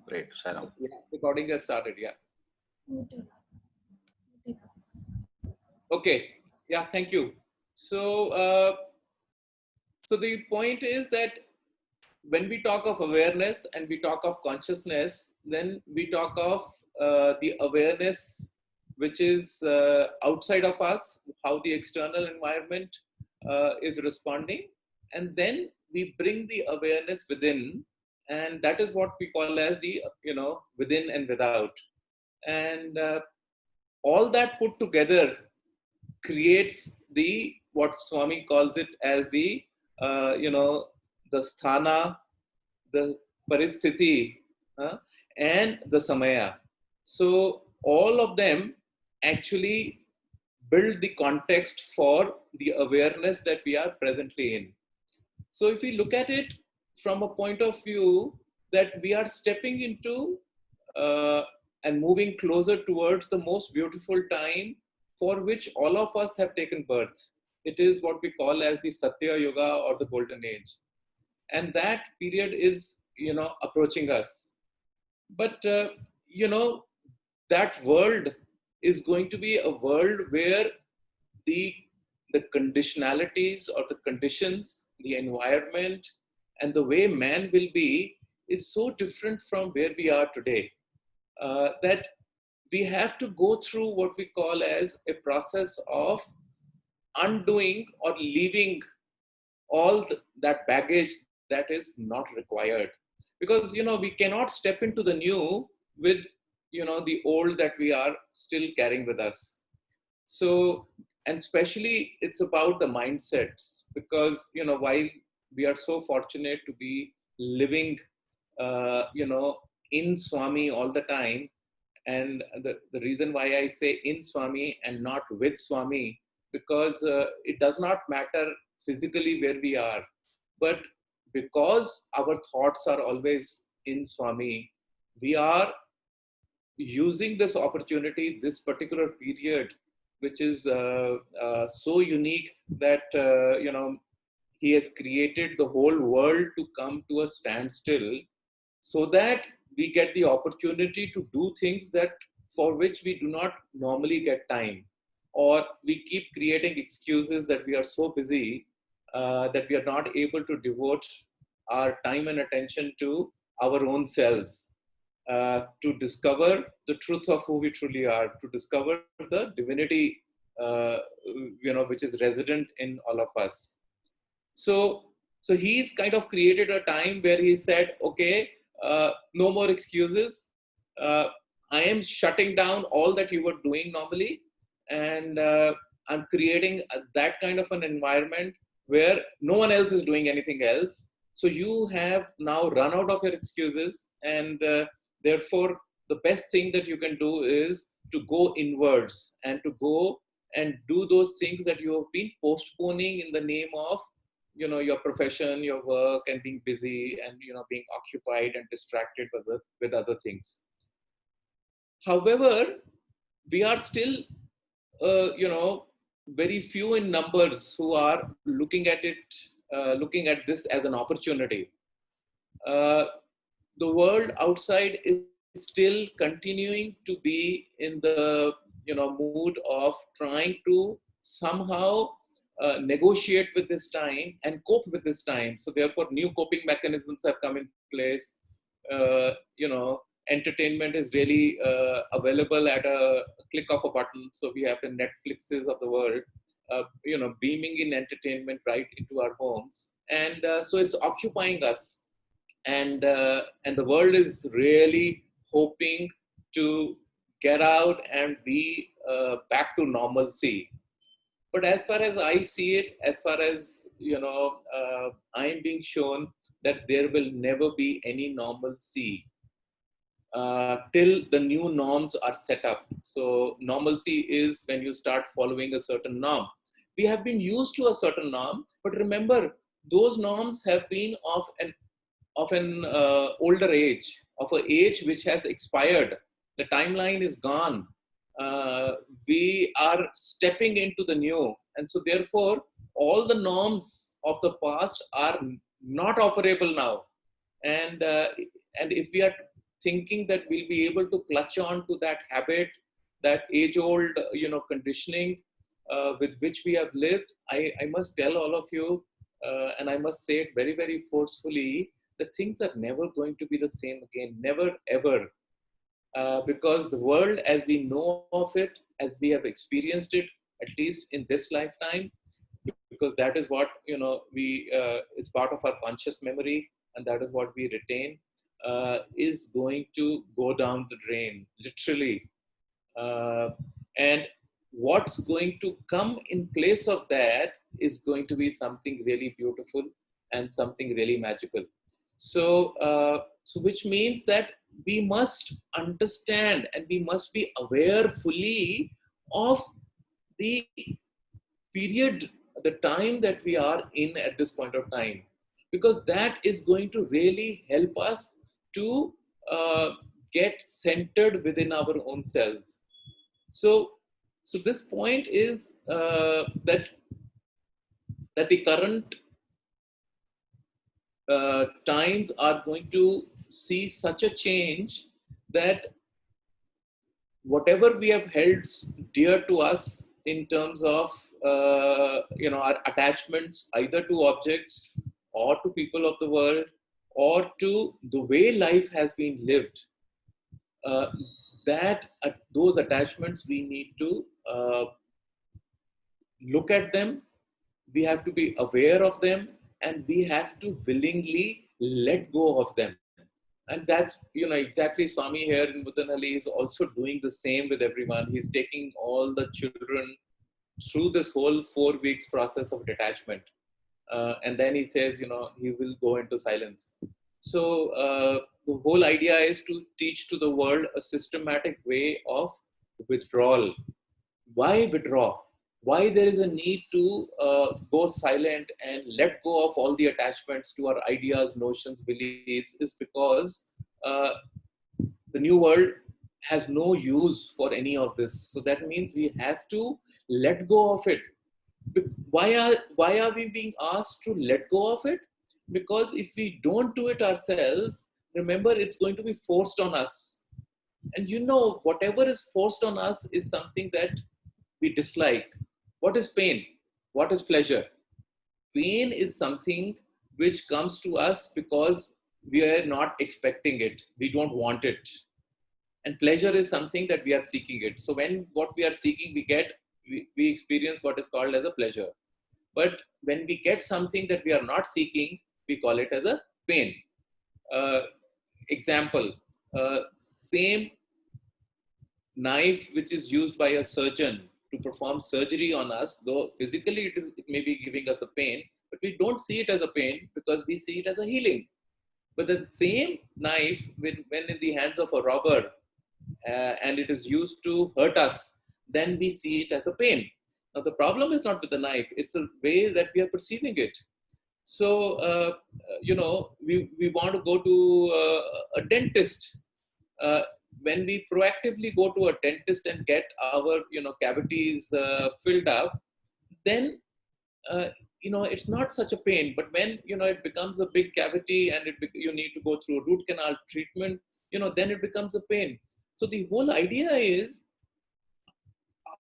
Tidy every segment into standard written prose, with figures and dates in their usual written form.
Great, Sai Ram. Yeah, recording has started. Yeah. Okay. Yeah. Thank you. So, so the point is that when we talk of awareness and we talk of consciousness, then we talk of the awareness which is outside of us, how the external environment is responding, and then we bring the awareness within, and that is what we call as the within and without, and all that put together creates the what Swami calls it as the the sthana, the paristhiti, and the samaya. So all of them actually build the context for the awareness that we are presently in. So if we look at it from a point of view that we are stepping into uh, and moving closer towards the most beautiful time for which all of us have taken birth. It is what we call as the Satya Yuga or the Golden Age. And that period is, approaching us. But, that world is going to be a world where the, the conditionalities or the conditions, the environment, and the way man will be is so different from where we are today. That we have to go through what we call as a process of undoing or leaving all that baggage that is not required, because we cannot step into the new with the old that we are still carrying with us. So, and especially it's about the mindsets, because while we are so fortunate to be living in Swami all the time, and the reason why I say in Swami and not with Swami, because it does not matter physically where we are, but because our thoughts are always in Swami, we are using this opportunity, this particular period, which is so unique that, he has created the whole world to come to a standstill, so that we get the opportunity to do things that for which we do not normally get time, or we keep creating excuses that we are so busy that we are not able to devote our time and attention to our own selves, to discover the truth of who we truly are, to discover the divinity, which is resident in all of us. So, so he's kind of created a time where he said, okay, no more excuses. I am shutting down all that you were doing normally, and I'm creating that kind of an environment where no one else is doing anything else. So you have now run out of your excuses, and therefore the best thing that you can do is to go inwards and to go and do those things that you have been postponing in the name of your profession, your work, and being busy, and being occupied and distracted with other things. However, we are still very few in numbers who are looking at this as an opportunity. uh, the world outside is still continuing to be in the mood of trying to somehow negotiate with this time and cope with this time. So therefore new coping mechanisms have come in place. Entertainment is really available at a click of a button. So we have the Netflixes of the world beaming in entertainment right into our homes, and so it's occupying us, and the world is really hoping to get out and be back to normalcy. But as far as I see it, as far as I'm being shown that there will never be any normalcy till the new norms are set up. So normalcy is when you start following a certain norm. We have been used to a certain norm, but remember, those norms have been of an older age, of an age which has expired. The timeline is gone. We are stepping into the new. And so therefore, all the norms of the past are not operable now. And And if we are thinking that we'll be able to clutch on to that habit, that age-old, conditioning with which we have lived, I must tell all of you, and I must say it very, very forcefully, that things are never going to be the same again, never, ever. Because the world as we know of it, as we have experienced it, at least in this lifetime, because that is what we is part of our conscious memory, and that is what we retain, is going to go down the drain, literally. And what's going to come in place of that is going to be something really beautiful and something really magical. So which means that we must understand and we must be aware fully of the period, the time that we are in at this point of time, because that is going to really help us to uh, get centered within our own selves. So this point is that the current times are going to see such a change that whatever we have held dear to us in terms of our attachments, either to objects or to people of the world or to the way life has been lived, uh, that those attachments we need to look at them, we have to be aware of them, and we have to willingly let go of them. And that's exactly Swami here in Mudanali is also doing the same with everyone. He's taking all the children through this whole 4 weeks process of detachment, and then he says he will go into silence. So the whole idea is to teach to the world a systematic way of withdrawal. Why withdraw? Why there is a need to go silent and let go of all the attachments to our ideas, notions, beliefs, is because uh, the new world has no use for any of this. So that means we have to let go of it. Why are we being asked to let go of it? Because if we don't do it ourselves, remember, it's going to be forced on us. And whatever is forced on us is something that we dislike. What is pain? What is pleasure? Pain is something which comes to us because we are not expecting it. We don't want it. And pleasure is something that we are seeking it. So when what we are seeking, we experience what is called as a pleasure. But when we get something that we are not seeking, we call it as a pain. Uh, Example, same knife which is used by a surgeon to perform surgery on us, though physically it may be giving us a pain, but we don't see it as a pain because we see it as a healing. But the same knife, when in the hands of a robber, and it is used to hurt us, then we see it as a pain. Now the problem is not with the knife; it's the way that we are perceiving it. So we want to go to a dentist. Uh, when we proactively go to a dentist and get our cavities filled up, then it's not such a pain. But when it becomes a big cavity and you need to go through root canal treatment, then it becomes a pain. So the whole idea is,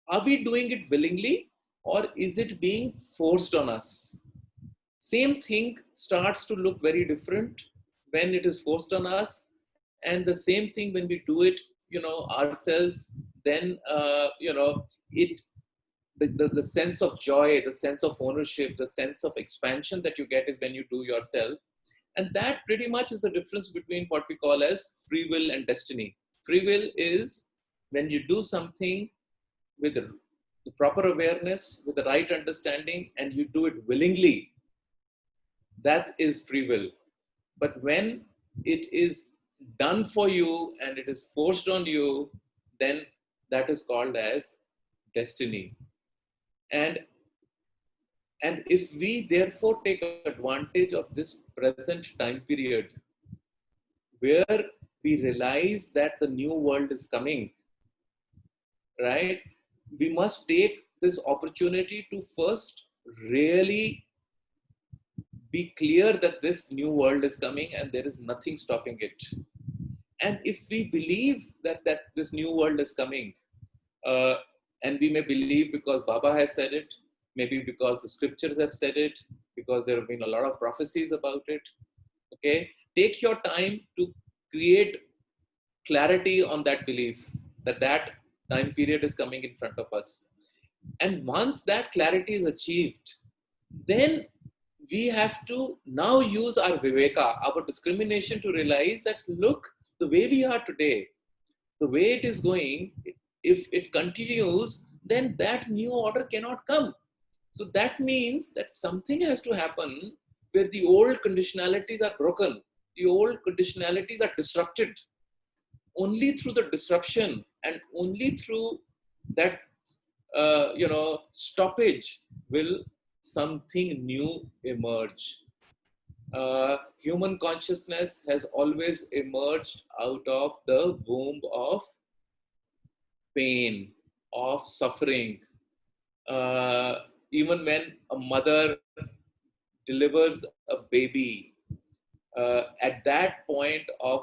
are we doing it willingly or is it being forced on us? Same thing starts to look very different when it is forced on us, and the same thing when we do it ourselves. Then it the sense of joy, the sense of ownership, the sense of expansion that you get is when you do yourself. And that pretty much is the difference between what we call as free will and destiny. Free will is when you do something with the proper awareness, with the right understanding, and you do it willingly. That is free will. But when it is done for you and it is forced on you, then that is called as destiny. And and if we therefore take advantage of this present time period where we realize that the new world is coming, right? We must take this opportunity to first really be clear that this new world is coming and there is nothing stopping it. And if we believe that this new world is coming, uh, and we may believe because Baba has said it, maybe because the scriptures have said it, because there have been a lot of prophecies about it. Okay, take your time to create clarity on that belief that time period is coming in front of us. And once that clarity is achieved, then we have to now use our viveka, our discrimination, to realize that look, the way we are today, the way it is going, if it continues, then that new order cannot come. So that means that something has to happen where the old conditionalities are broken, the old conditionalities are disrupted. Only through the disruption and only through that stoppage will something new emerge. Human consciousness has always emerged out of the womb of pain, of suffering. Uh, Even when a mother delivers a baby, at that point of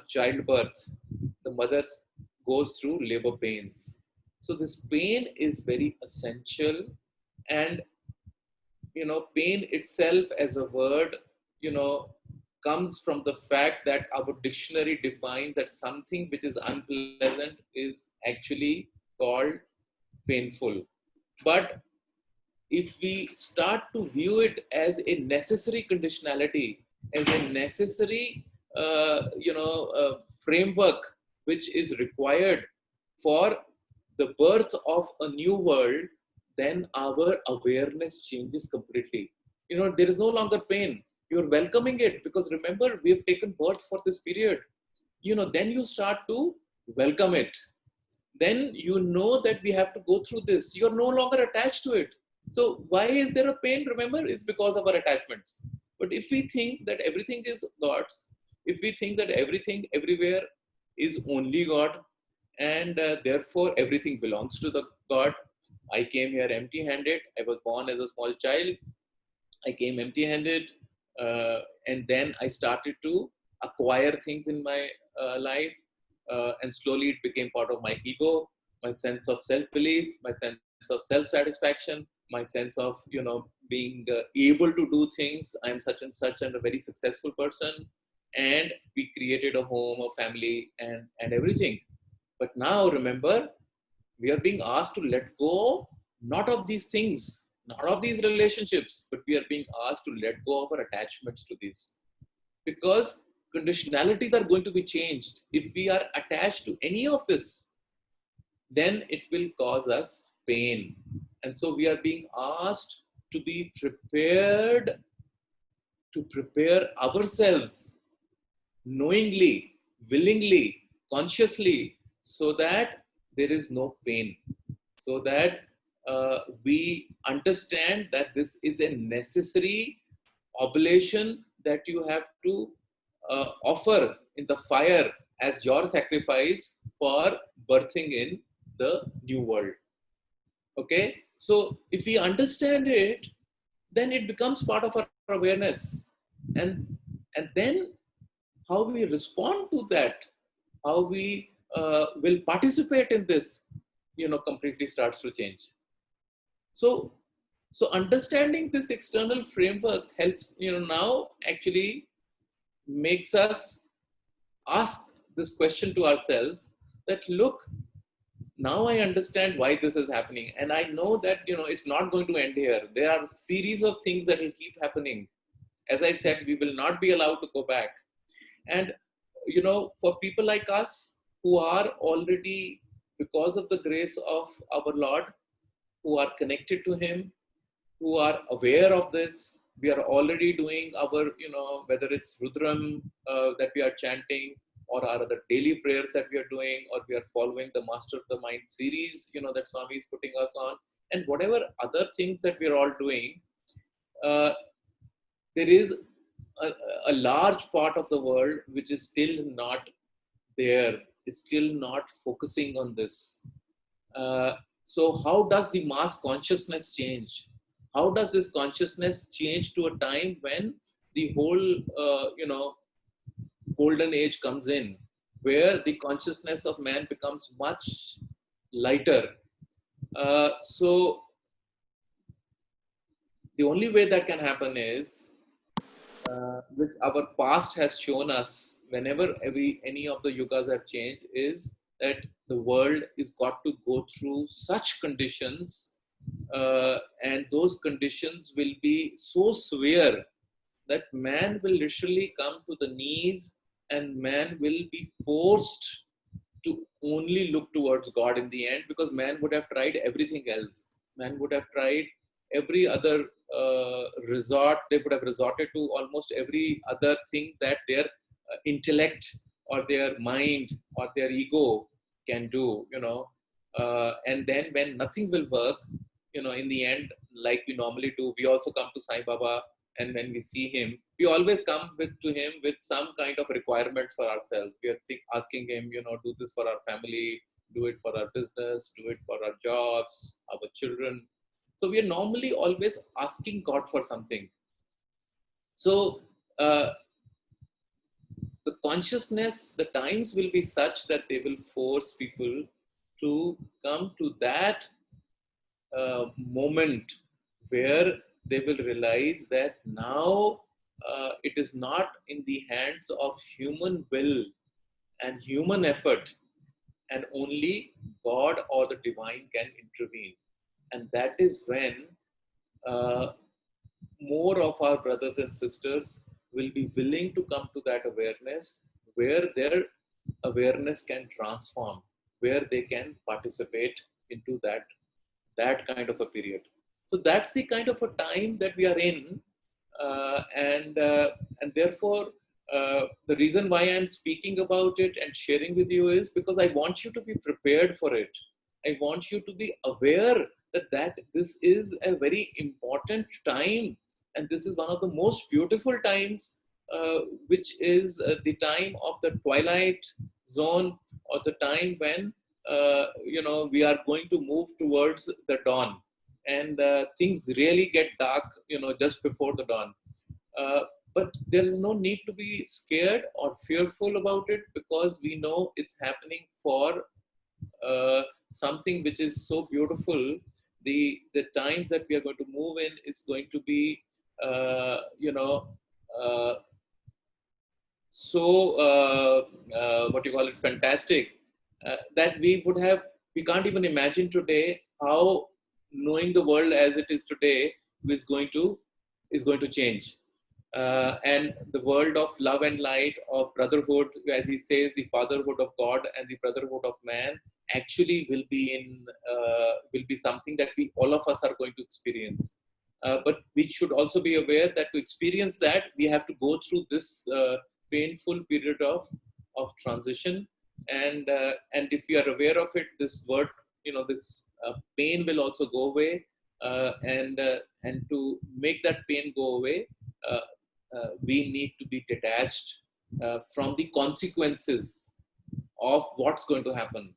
childbirth, the mother goes through labor pains. So this pain is very essential, and pain itself as a word, you know, comes from the fact that our dictionary defines that something which is unpleasant is actually called painful. But if we start to view it as a necessary conditionality, as a necessary, framework which is required for the birth of a new world, then our awareness changes completely. There is no longer pain. You're welcoming it because remember, we have taken birth for this period. Then you start to welcome it. Then that we have to go through this. You're no longer attached to it. So why is there a pain? Remember, it's because of our attachments. But if we think that everything is God's, if we think that everything everywhere is only God, and therefore everything belongs to the God. I came here empty-handed. I was born as a small child. I came empty-handed, and then I started to acquire things in my life, and slowly it became part of my ego, my sense of self-belief, my sense of self-satisfaction, my sense of being able to do things. I'm such and such and a very successful person, and we created a home, a family, and everything. But now remember, we are being asked to let go not of these things, not of these relationships, but we are being asked to let go of our attachments to these. Because conditionalities are going to be changed. If we are attached to any of this, then it will cause us pain. And so we are being asked to be prepared, to prepare ourselves knowingly, willingly, consciously, so that there is no pain, so that we understand that this is a necessary oblation that you have to offer in the fire as your sacrifice for birthing in the new world. Okay, so if we understand it, then it becomes part of our awareness, and then how we respond to that, how we will participate in this, completely starts to change. So, understanding this external framework helps, now actually makes us ask this question to ourselves that, look, now I understand why this is happening. And I know that, it's not going to end here. There are a series of things that will keep happening. As I said, we will not be allowed to go back. And, for people like us who are already, because of the grace of our Lord, who are connected to Him, who are aware of this, we are already doing our, whether it's Rudram that we are chanting, or our other daily prayers that we are doing, or we are following the Master of the Mind series, that Swami is putting us on, and whatever other things that we are all doing, there is a large part of the world which is still not there, is still not focusing on this. So how does the mass consciousness change? how does this consciousness change to a time when the whole, golden age comes in, where the consciousness of man becomes much lighter. So the only way that can happen is, which our past has shown us whenever any of the yugas have changed, is that the world is got to go through such conditions, and those conditions will be so severe that man will literally come to the knees, and man will be forced to only look towards God in the end, because man would have tried everything else. Man would have tried every other resort. They would have resorted to almost every other thing that their intellect or their mind or their ego can do, and then when nothing will work, in the end, like we normally do, we also come to Sai Baba, and when we see him, we always come to him with some kind of requirements for ourselves. We are asking him, do this for our family, do it for our business, do it for our jobs, our children. So we are normally always asking God for something. So the consciousness, the times will be such that they will force people to come to that moment where they will realize that now it is not in the hands of human will and human effort, and only God or the divine can intervene. And that is when uh, more of our brothers and sisters will be willing to come to that awareness, where their awareness can transform, where they can participate into that kind of a period. So that's the kind of a time that we are in, and therefore the reason why I'm speaking about it and sharing with you is because I want you to be prepared for it. I want you to be aware that this is a very important time, and this is one of the most beautiful times, which is the time of the twilight zone, or the time when we are going to move towards the dawn, and things really get dark, just before the dawn. uh, but there is no need to be scared or fearful about it, because we know it's happening for something which is so beautiful. The times that we are going to move in is going to be uh, you know uh, so what you call it, fantastic, that we can't even imagine today how knowing the world as it is today is going to change. And the world of love and light, of brotherhood, as he says, the fatherhood of God and the brotherhood of man, actually will be something that we all of us are going to experience. But we should also be aware that to experience that, we have to go through this painful period of transition. And if you are aware of it, this word, this pain will also go away. And to make that pain go away, uh, we need to be detached from the consequences of what's going to happen,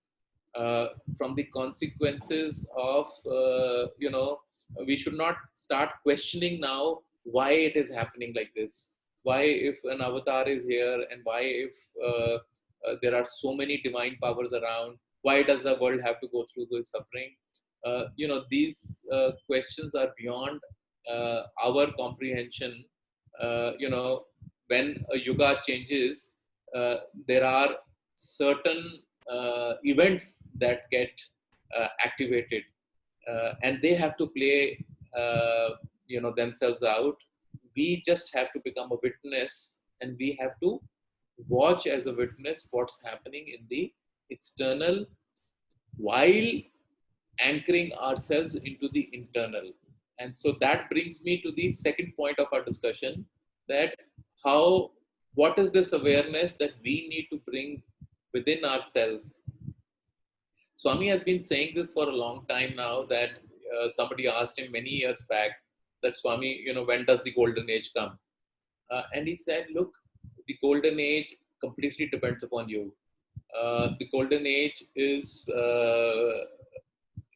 uh, from the consequences of, we should not start questioning now why it is happening like this. Why, if an avatar is here, and why, if there are so many divine powers around, why does the world have to go through this suffering? These questions are beyond our comprehension. When a yuga changes, there are certain events that get activated, and they have to play themselves out. We just have to become a witness, and we have to watch as a witness what's happening in the external, while anchoring ourselves into the internal. And so that brings me to the second point of our discussion, that how what is this awareness that we need to bring within ourselves. Swami has been saying this for a long time now, that somebody asked him many years back that, Swami, when does the golden age come? And he said, look, the golden age completely depends upon you. The golden age is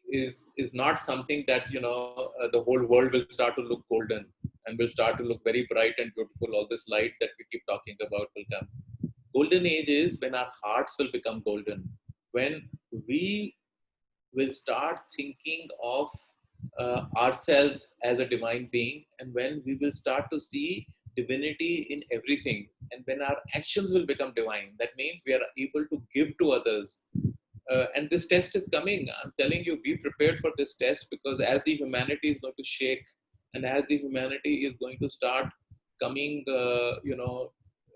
is not something that the whole world will start to look golden and will start to look very bright and beautiful. All this light that we keep talking about will come. Golden age is when our hearts will become golden, when we will start thinking of ourselves as a divine being, and when we will start to see divinity in everything, and when our actions will become divine. That means we are able to give to others. And this test is coming. I'm telling you, be prepared for this test, because as the humanity is going to shake, and as the humanity is going to start coming,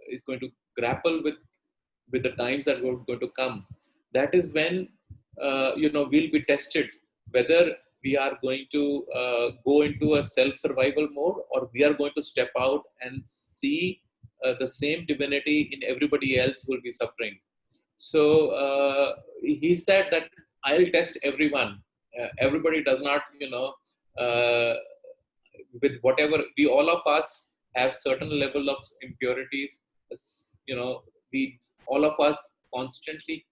is going to grapple with the times that are going to come. That is when we'll be tested whether we are going to go into a self-survival mode, or we are going to step out and see the same divinity in everybody else who will be suffering. So he said that I'll test everyone. Everybody does not, uh, with whatever we all of us have certain level of impurities. You know, we all of us constantly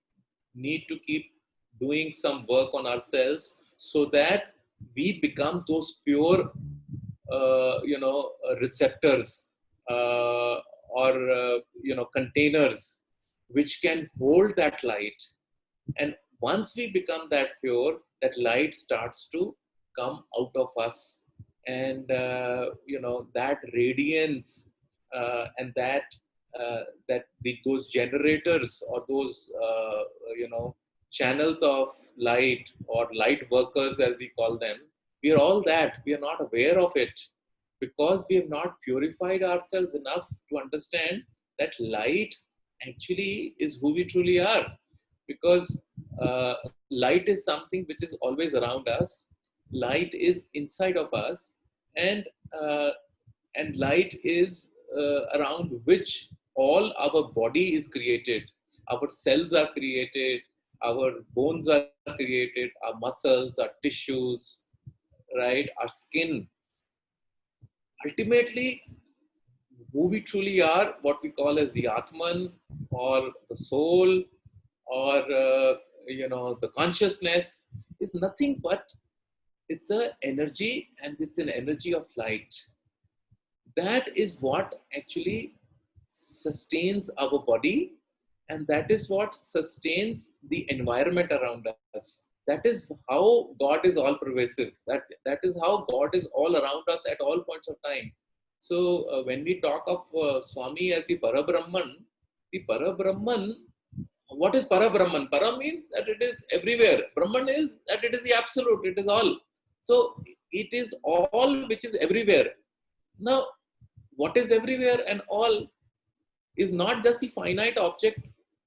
need to keep doing some work on ourselves so that we become those pure, receptors, or containers which can hold that light. And once we become that pure, that light starts to come out of us, and that radiance, and that those generators, or those channels of light, or light workers as we call them. We are all that. We are not aware of it, because we have not purified ourselves enough to understand that light actually is who we truly are. Because light is something which is always around us. Light is inside of us, and uh, light is around which all our body is created. Our cells are created, our bones are created, our muscles, our tissues, right? Our skin. Ultimately, who we truly are, what we call as the Atman, or the soul, or the consciousness, is nothing but it's a energy, and it's an energy of light. That is what actually sustains our body, and that is what sustains the environment around us. That is how God is all pervasive. That is how God is all around us at all points of time. So when we talk of Swami as the Parabrahman, what is Parabrahman? Para means that it is everywhere. Brahman is that it is the absolute, it is all. So it is all which is everywhere. Now, what is everywhere and all is not just the finite object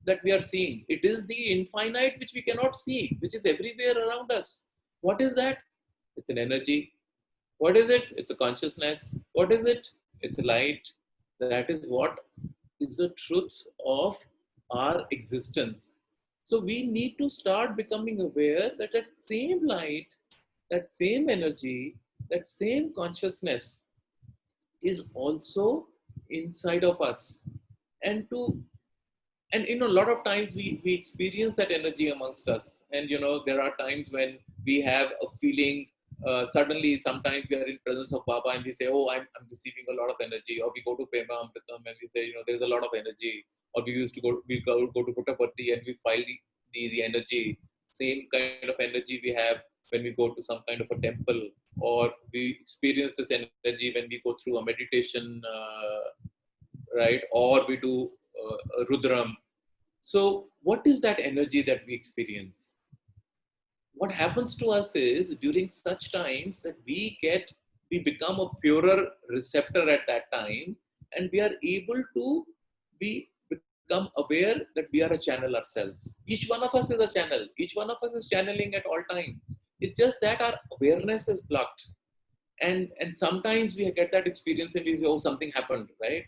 that we are seeing. It is the infinite which we cannot see, which is everywhere around us. What is that? It's an energy. What is it? It's a consciousness. What is it? It's a light. That is what is the truth of our existence. So we need to start becoming aware that that same light, that same energy, that same consciousness is also inside of us. And a lot of times we experience that energy amongst us. And there are times when we have a feeling, suddenly sometimes we are in presence of Baba and we say, oh, I'm receiving a lot of energy. Or we go to Pema Amritam and we say, there's a lot of energy. Or we go to Puttaparthi and we file the energy. Same kind of energy we have when we go to some kind of a temple, or we experience this energy when we go through a meditation, right? Or we do Rudram. So what is that energy that we experience? What happens to us is, during such times, that we become a purer receptor at that time, and we are able to become aware that we are a channel ourselves. Each one of us is a channel. Each one of us is channeling at all time. It's just that our awareness is blocked. And sometimes we get that experience and we say, oh, something happened, right?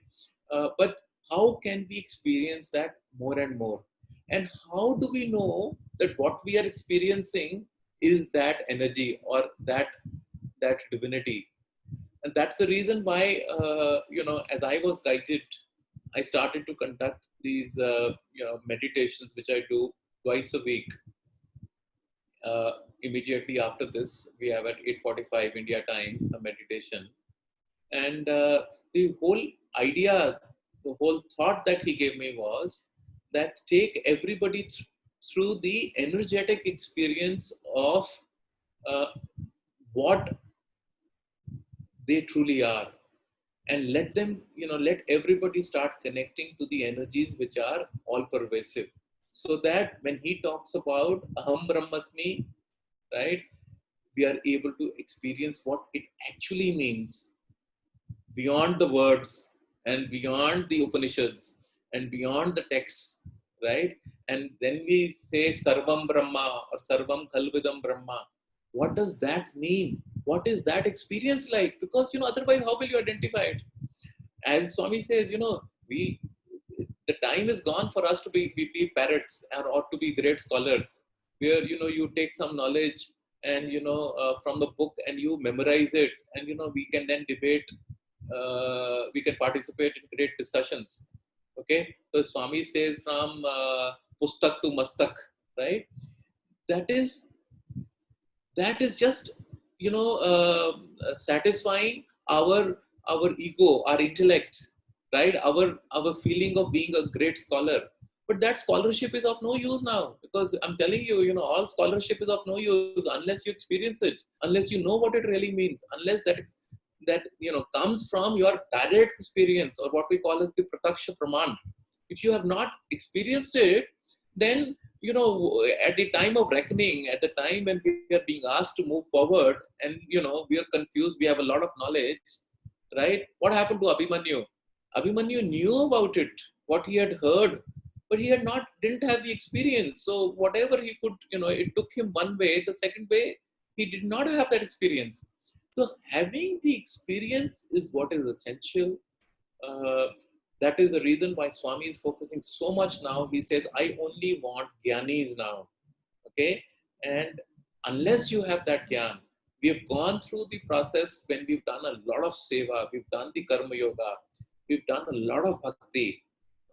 But how can we experience that more and more? And how do we know that what we are experiencing is that energy, or that divinity? And that's the reason why, as I was guided, I started to conduct these meditations, which I do twice a week. Immediately after this, we have at 8:45 India time a meditation, and the whole idea, the whole thought that he gave me was that take everybody through the energetic experience of uh, what they truly are, and let them, let everybody start connecting to the energies which are all pervasive, so that when he talks about aham brahmasmi, right, we are able to experience what it actually means beyond the words and beyond the Upanishads and beyond the texts, right? And then we say Sarvam Brahma or Sarvam Kalvidam Brahma. What does that mean? What is that experience like? Because, otherwise, how will you identify it? As Swami says, we the time is gone for us to be parrots or to be great scholars, where you take some knowledge and from the book and you memorize it, and we can then debate, we can participate in great discussions. Okay, so Swami says from pustak to mastak, right? That is that is just satisfying our ego, our intellect, right, our feeling of being a great scholar. But that scholarship is of no use now, because I'm telling you, all scholarship is of no use unless you experience it, unless you know what it really means, unless that comes from your direct experience, or what we call as the prataksha praman. If you have not experienced it, then at the time of reckoning, at the time when we are being asked to move forward, and we are confused, we have a lot of knowledge, right? What happened to Abhimanyu? Abhimanyu knew about it, what he had heard, but he had not didn't have the experience. So whatever he could, it took him one way, the second way he did not have that experience. So having the experience is what is essential. uh, that is the reason why Swami is focusing so much now. He says, I only want Gyanis now. Okay? And unless you have that Gyan, we have gone through the process when we've done a lot of seva, we've done the Karma Yoga, we've done a lot of Bhakti.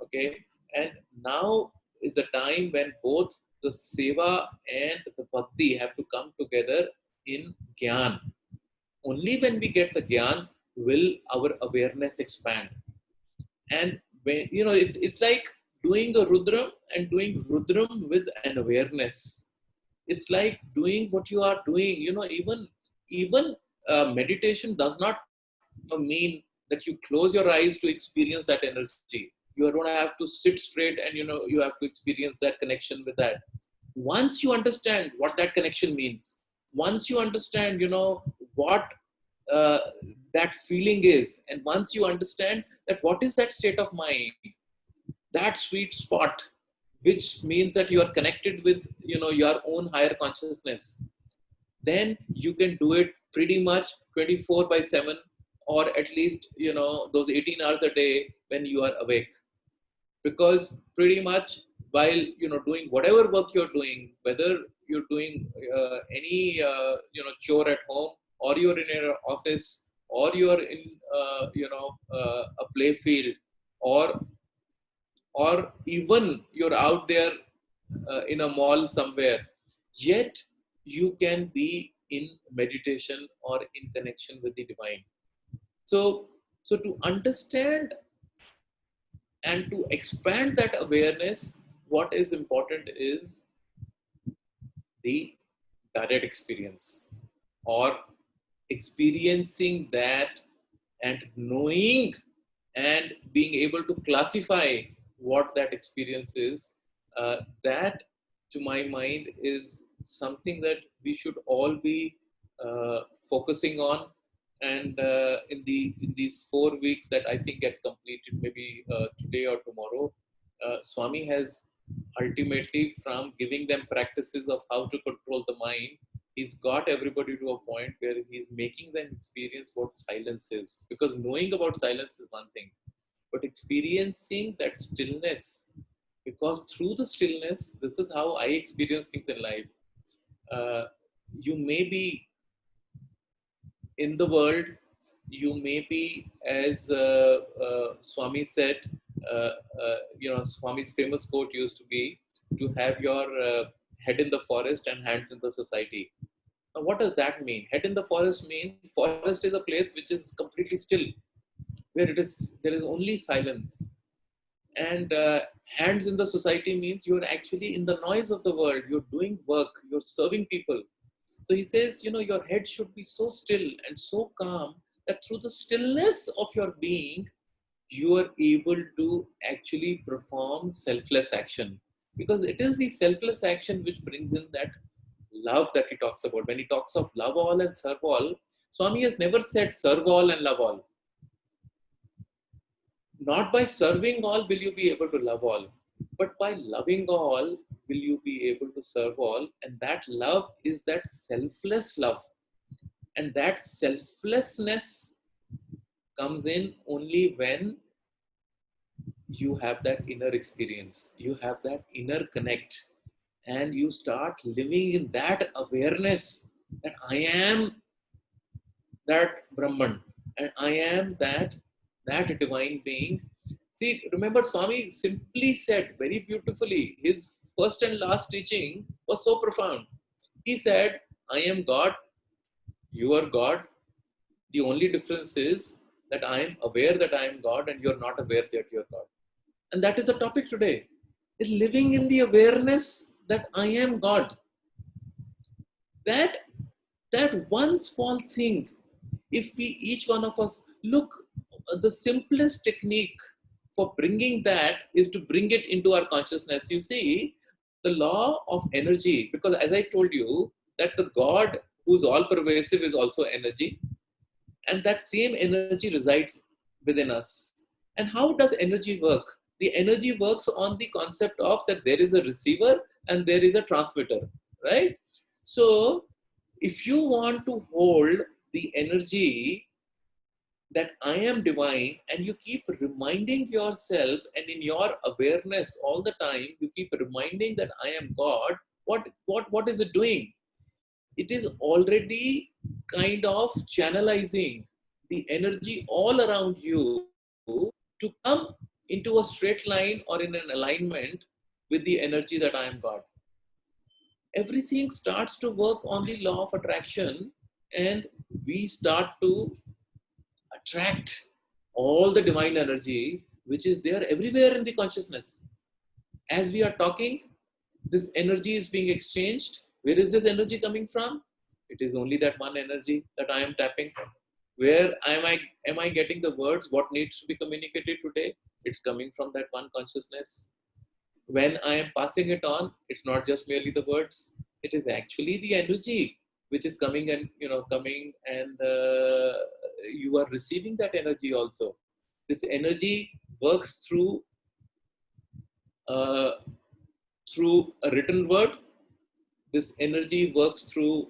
Okay? And now is the time when both the seva and the Bhakti have to come together in Gyan. Only when we get the Gyan will our awareness expand. And when it's like doing a rudram and doing rudram with an awareness. It's like doing what you are doing, even meditation does not mean that you close your eyes to experience that energy. You are going to have to sit straight, and you have to experience that connection with that. Once you understand what that connection means, once you understand what uh, that feeling is, and once you understand that what is that state of mind, that sweet spot, which means that you are connected with your own higher consciousness, then you can do it pretty much 24 by 7, or at least those 18 hours a day when you are awake. Because pretty much while doing whatever work you're doing, whether you're doing any chore at home, or you're in your office, or you're in a play field, or even you're out there in a mall somewhere, yet you can be in meditation or in connection with the divine. So to understand and to expand that awareness, what is important is the direct experience, or experiencing that, and knowing and being able to classify what that experience is. That, to my mind, is something that we should all be focusing on. And in these 4 weeks that I think get completed, maybe today or tomorrow, Swami has ultimately, from giving them practices of how to control the mind, he's got everybody to a point where he's making them experience what silence is. Because knowing about silence is one thing, but experiencing that stillness, because through the stillness, this is how I experience things in life. Uh, you may be in the world, you may be, as Swami said, Swami's famous quote used to be to have your head in the forest and hands in the society. Now, what does that mean? Head in the forest means forest is a place which is completely still, where there is only silence. And hands in the society means you're actually in the noise of the world. You're doing work. You're serving people. So he says, your head should be so still and so calm that through the stillness of your being, you are able to actually perform selfless action. Because it is the selfless action which brings in that love that he talks about. When he talks of love all and serve all, Swami has never said serve all and love all. Not by serving all will you be able to love all, but by loving all will you be able to serve all. And that love is that selfless love. And that selflessness comes in only when you have that inner experience, you have that inner connect, and you start living in that awareness that I am that Brahman and I am that divine being. See, remember Swami simply said very beautifully, his first and last teaching was so profound. He said, I am God, you are God. The only difference is that I am aware that I am God and you are not aware that you are God. And that is the topic today, is living in the awareness that I am God. That one small thing, if we, each one of us, look, the simplest technique for bringing that is to bring it into our consciousness. You see, the law of energy, because as I told you, that the God who's all pervasive is also energy, and that same energy resides within us. And how does energy work? The energy works on the concept of that there is a receiver and there is a transmitter, right? So if you want to hold the energy that I am divine, and you keep reminding yourself, and in your awareness all the time, you keep reminding that I am God, what is it doing? It is already kind of channelizing the energy all around you to come into a straight line or in an alignment with the energy that I am God. Everything starts to work on the law of attraction, and we start to attract all the divine energy which is there everywhere in the consciousness. As we are talking, this energy is being exchanged. Where is this energy coming from? It is only that one energy that I am tapping. Where am I getting the words? What needs to be communicated today? It's coming from that one consciousness. When I am passing it on, it's not just merely the words. It is actually the energy which is coming and coming, and you are receiving that energy also. This energy works uh, through a written word. This energy works through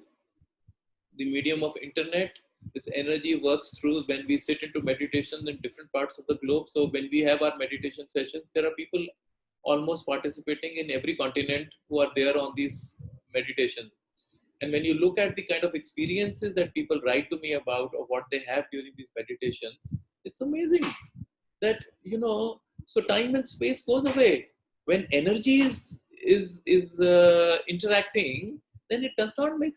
the medium of internet. This energy works through when we sit into meditation in different parts of the globe. So when we have our meditation sessions, there are people almost participating in every continent who are there on these meditations. And when you look at the kind of experiences that people write to me about or what they have during these meditations, it's amazing that, so time and space goes away. When energy is interacting, then it does not make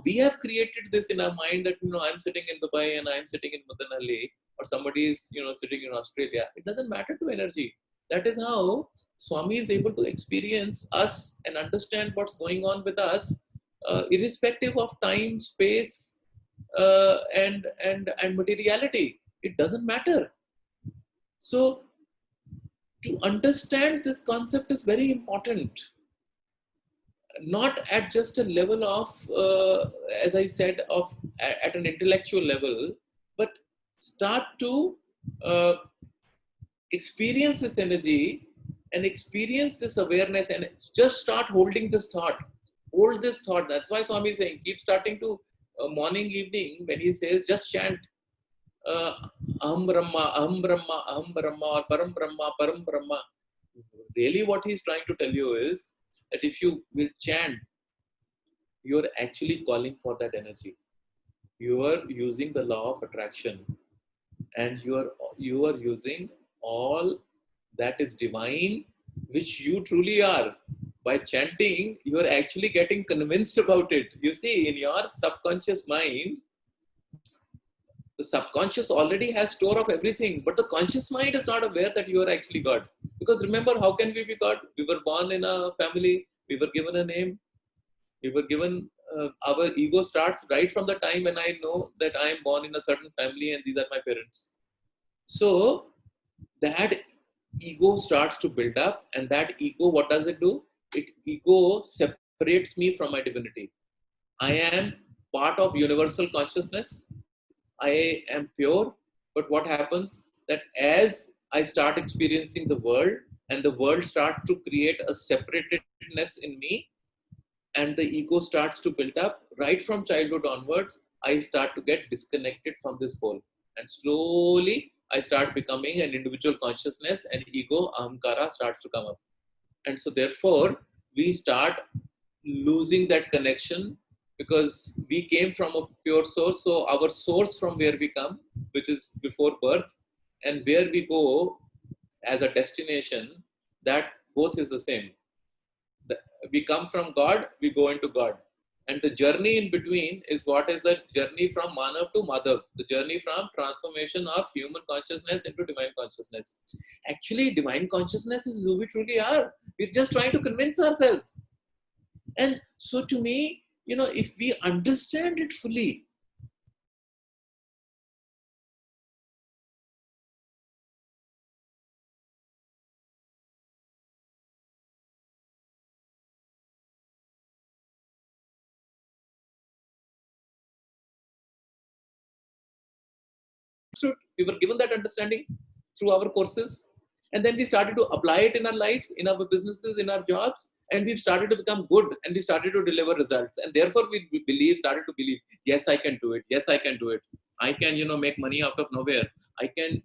we have created this in our mind that, I'm sitting in Dubai and I'm sitting in Madanali, or somebody is, sitting in Australia. It doesn't matter to energy. That is how Swami is able to experience us and understand what's going on with us, irrespective of time, space, and materiality. It doesn't matter. So to understand this concept is very important, not at just a level of, as I said, of at an intellectual level, but start to uh, experience this energy and experience this awareness, and just start holding this thought. Hold this thought. That's why Swami is saying, keep starting to morning, evening, when he says, just chant Aham Brahma, Aham Brahma, Aham Brahma, or Param Brahma, Param Brahma. Really, what he's trying to tell you is that if you will chant, you're actually calling for that energy. You are using the law of attraction, and you are using all that is divine, which you truly are. by chanting, you are actually getting convinced about it. You see, in your subconscious mind, the subconscious already has store of everything, but the conscious mind is not aware that you are actually God. Because remember, how can we be God? We were born in a family, we were given a name, we were given, our ego starts right from the time when I know that I am born in a certain family and these are my parents. So that ego starts to build up, and that ego, what does it do? Ego separates me from my divinity. I am part of universal consciousness. I am pure. But what happens that as I start experiencing the world and the world starts to create a separatedness in me, and the ego starts to build up right from childhood onwards, I start to get disconnected from this whole. And slowly I start becoming an individual consciousness, and ego, ahamkara, starts to come up. And so therefore, we start losing that connection because we came from a pure source. So our source from where we come, which is before birth, and where we go as a destination, that both is the same. We come from God, we go into God. And the journey in between is what is the journey from Manav to Madhav, the journey from transformation of human consciousness into divine consciousness. Actually, divine consciousness is who we truly are. We're just trying to convince ourselves. And so to me, if we understand it fully, we were given that understanding through our courses, and then we started to apply it in our lives, in our businesses, in our jobs, and we've started to become good, and we started to deliver results. And therefore we started to believe, yes, I can do it. Yes, I can do it. I can, make money out of nowhere. I can,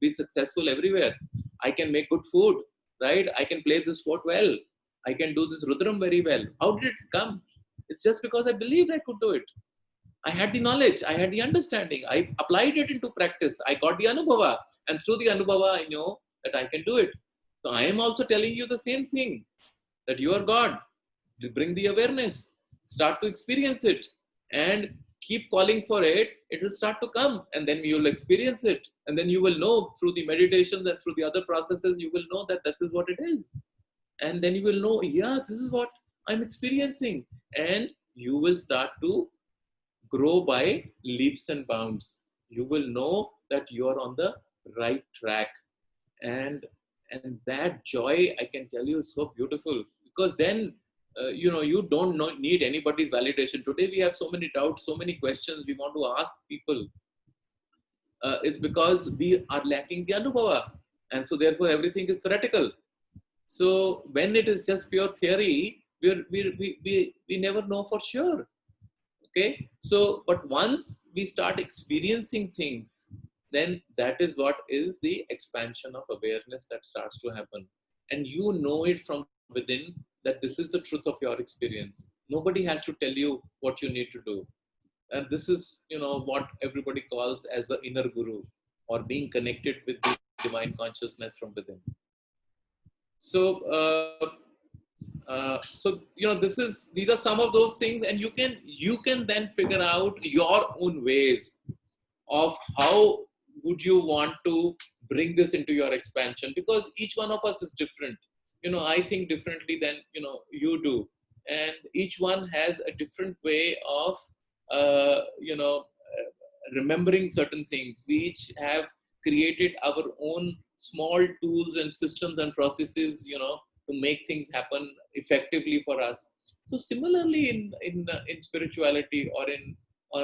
be successful everywhere. I can make good food, right? I can play this sport well. I can do this Rudram very well. How did it come? It's just because I believed I could do it. I had the knowledge, I had the understanding, I applied it into practice, I got the anubhava, and through the anubhava, I know that I can do it. So I am also telling you the same thing, that you are God. Bring the awareness, start to experience it, and keep calling for it. It will start to come, and then you will experience it, and then you will know through the meditations and through the other processes. You will know that this is what it is, and then you will know, yeah, this is what I'm experiencing, and you will start to grow by leaps and bounds. You will know that you are on the right track, and that joy, I can tell you, is so beautiful, because then you don't need anybody's validation. Today we have so many doubts, so many questions we want to ask people. It's because we are lacking the anubhava, and so therefore everything is theoretical. So when it is just pure theory, we never know for sure. Okay, so but once we start experiencing things, then that is what is the expansion of awareness that starts to happen, and you know it from within that this is the truth of your experience. Nobody has to tell you what you need to do, and this is what everybody calls as the inner guru, or being connected with the divine consciousness from within. So these are some of those things, and you can then figure out your own ways of how would you want to bring this into your expansion, because each one of us is different. I think differently than you do, and each one has a different way of remembering certain things. We each have created our own small tools and systems and processes to make things happen effectively for us. So similarly, in spirituality, or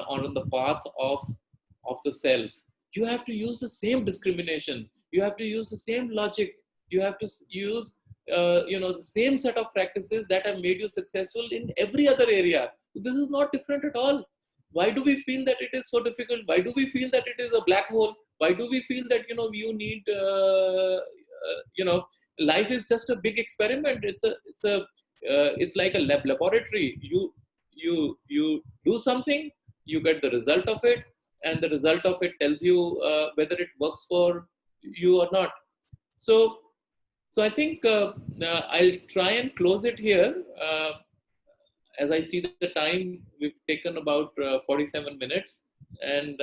on the path of the self, you have to use the same discrimination. You have to use the same logic. You have to use the same set of practices that have made you successful in every other area. This is not different at all. Why do we feel that it is so difficult? Why do we feel that it is a black hole? Why do we feel that you need life is just a big experiment? It's like a laboratory. You do something, you get the result of it, and the result of it tells you whether it works for you or not. So So I think I'll try and close it here. As I see the time, we've taken about 47 minutes, and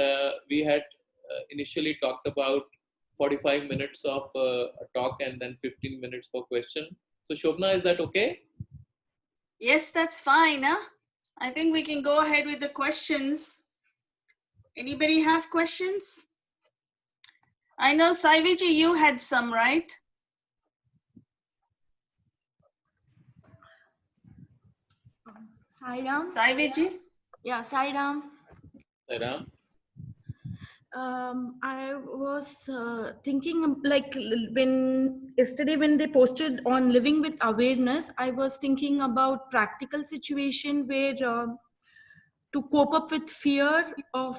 we had initially talked about 45 minutes of a talk and then 15 minutes for question. So Shobna, is that okay? Yes, that's fine. Huh? I think we can go ahead with the questions. Anybody have questions? I know, Saiviji, you had some, right? Sai Ram. Saiviji? Yeah, Sai Ram. Ram? I was thinking like when yesterday when they posted on living with awareness, I was thinking about practical situation where to cope up with fear of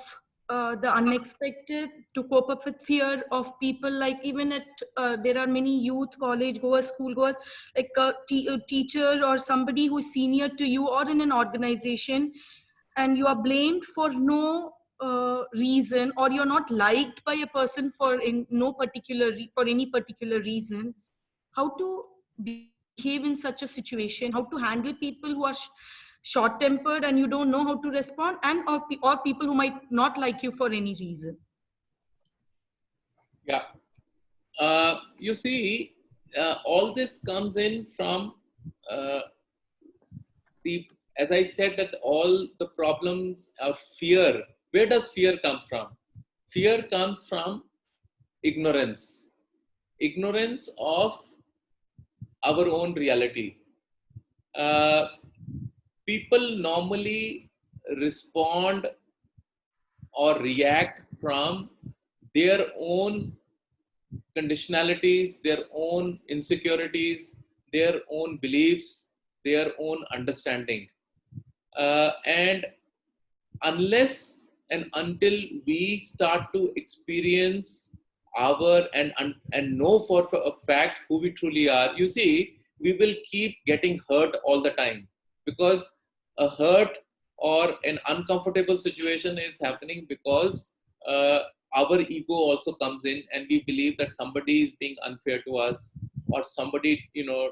the unexpected, to cope up with fear of people, like even at there are many youth, college goers, school goers, like a teacher or somebody who is senior to you or in an organization, and you are blamed for no reason, or you're not liked by a person for in no particular for any particular reason. How to behave in such a situation, how to handle people who are short tempered and you don't know how to respond, and or people who might not like you for any reason. Yeah. You see, all this comes in from uh, the, as I said, that all the problems of fear. Where does fear come from? Fear comes from ignorance, ignorance of our own reality. Uh, People normally respond or react from their own conditionalities, their own insecurities, their own beliefs, their own understanding. And unless and until we start to experience our and know for a fact who we truly are, you see, we will keep getting hurt all the time, because a hurt or an uncomfortable situation is happening because our ego also comes in, and we believe that somebody is being unfair to us, or somebody,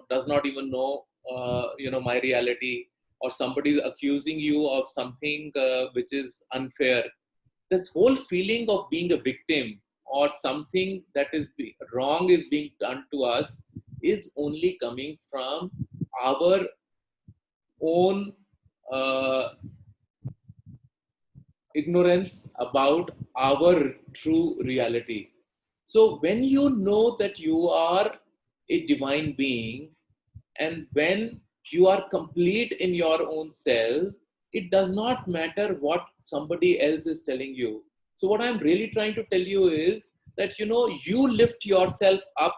does not even know my reality, or somebody is accusing you of something which is unfair. This whole feeling of being a victim, or something that is wrong is being done to us, is only coming from our own uh, ignorance about our true reality. So when you know that you are a divine being, and when you are complete in your own self, it does not matter what somebody else is telling you. So what I'm really trying to tell you is that, you lift yourself up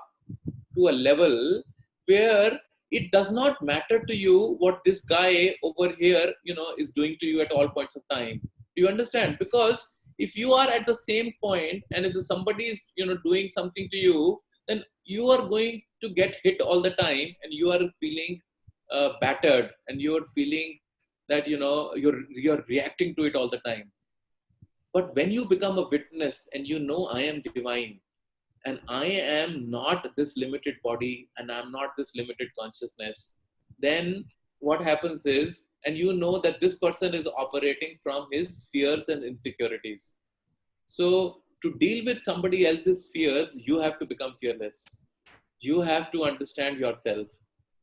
to a level where it does not matter to you what this guy over here, is doing to you at all points of time. Do you understand? Because if you are at the same point, and if somebody is, doing something to you, then you are going to get hit all the time, and you are feeling battered, and you are feeling that, you're reacting to it all the time. But when you become a witness, and I am divine, and I am not this limited body, and I'm not this limited consciousness, then what happens is, and that this person is operating from his fears and insecurities. So to deal with somebody else's fears, you have to become fearless. You have to understand yourself.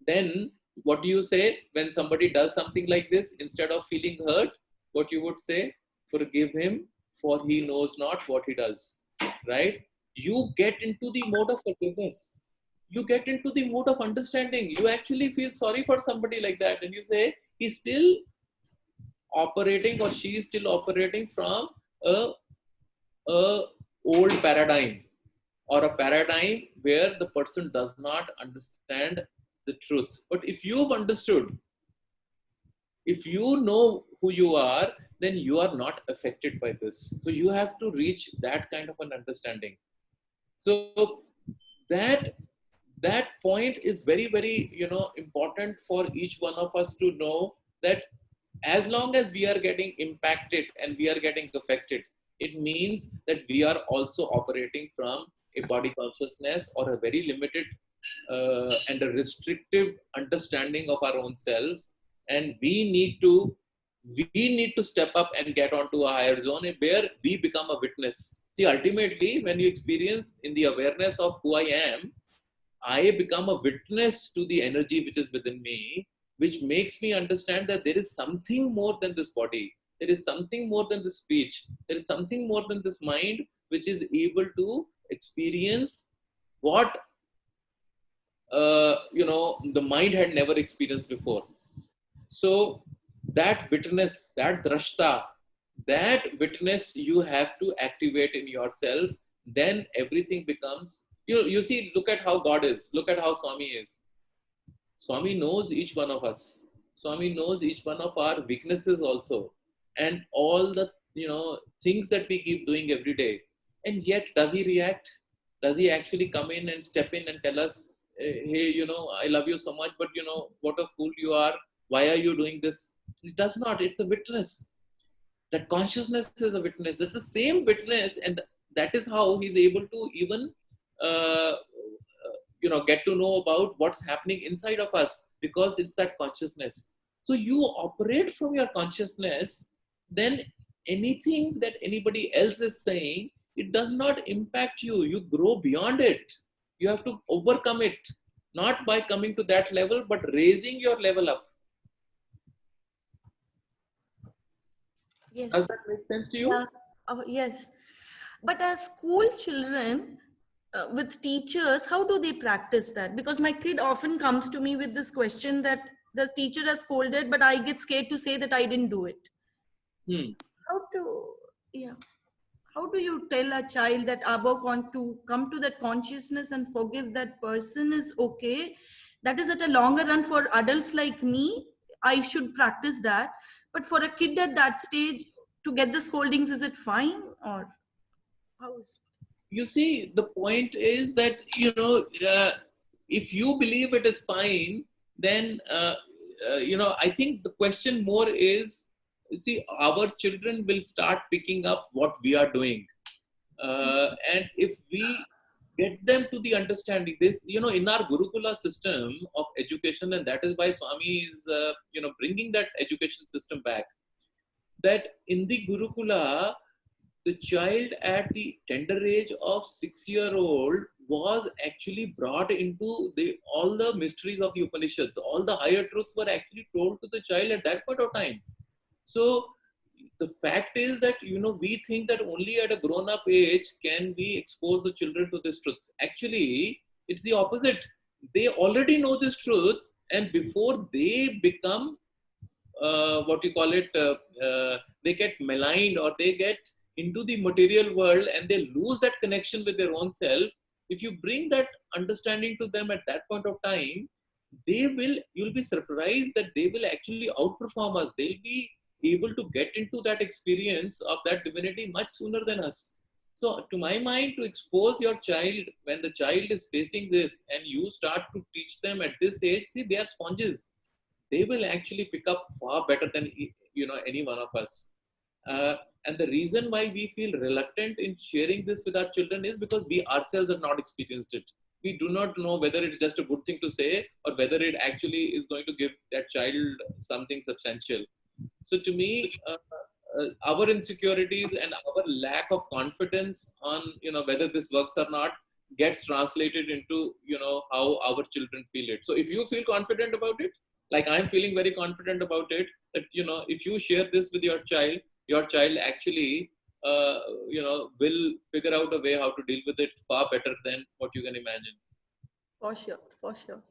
Then what do you say when somebody does something like this? Instead of feeling hurt, what you would say? Forgive him, for he knows not what he does. Right? You get into the mode of forgiveness. You get into the mode of understanding. You actually feel sorry for somebody like that, and you say, he's still operating, or she is still operating from a, a old paradigm, or a paradigm where the person does not understand the truth. But if you've understood, if you know who you are, then you are not affected by this. So you have to reach that kind of an understanding. So that that point is very, very, important for each one of us to know, that as long as we are getting impacted and we are getting affected, it means that we are also operating from a body consciousness or a very limited and a restrictive understanding of our own selves, and we need to step up and get onto a higher zone where we become a witness. See, ultimately, when you experience in the awareness of who I am, I become a witness to the energy which is within me, which makes me understand that there is something more than this body, there is something more than this speech, there is something more than this mind, which is able to experience what the mind had never experienced before. So that witness, that drashta, that witness you have to activate in yourself. Then everything becomes, you see, look at how God is, look at how Swami is. Swami knows each one of us. Swami knows each one of our weaknesses also, and all the things that we keep doing every day. And yet, does he react? Does he actually come in and step in and tell us, "Hey, I love you so much, but what a fool you are. Why are you doing this?" It does not. It's a witness. That consciousness is a witness. It's the same witness, and that is how he's able to even get to know about what's happening inside of us, because it's that consciousness. So you operate from your consciousness, then anything that anybody else is saying, it does not impact you. You grow beyond it. You have to overcome it, not by coming to that level, but raising your level up. Yes. Does that make sense to you? Yeah. Yes. But as school children, with teachers, how do they practice that? Because my kid often comes to me with this question that the teacher has scolded, but I get scared to say that I didn't do it. How to, yeah. How do you tell a child that Abba want to come to that consciousness and forgive that person is okay? That is at a longer run for adults like me. I should practice that. But for a kid at that stage, to get the scoldings, is it fine or how is it? You see, the point is that if you believe it is fine, then I think the question more is, see, our children will start picking up what we are doing, and if we get them to the understanding this, in our Gurukula system of education, and that is why Swami is bringing that education system back, that in the Gurukula, the child at the tender age of 6-year-old was actually brought into all the mysteries of the Upanishads. All the higher truths were actually told to the child at that point of time. So the fact is that, we think that only at a grown-up age can we expose the children to this truth. Actually, it's the opposite. They already know this truth, and before they become they get maligned, or they get into the material world and they lose that connection with their own self. If you bring that understanding to them at that point of time, you'll be surprised that they will actually outperform us. They'll be able to get into that experience of that divinity much sooner than us. So to my mind, to expose your child when the child is facing this, and you start to teach them at this age, see, they are sponges. They will actually pick up far better than any one of us. And the reason why we feel reluctant in sharing this with our children is because we ourselves have not experienced it. We do not know whether it's just a good thing to say, or whether it actually is going to give that child something substantial. So to me, our insecurities and our lack of confidence on whether this works or not gets translated into how our children feel it. So if you feel confident about it, like I'm feeling very confident about it, that if you share this with your child actually will figure out a way how to deal with it far better than what you can imagine. For sure, for sure.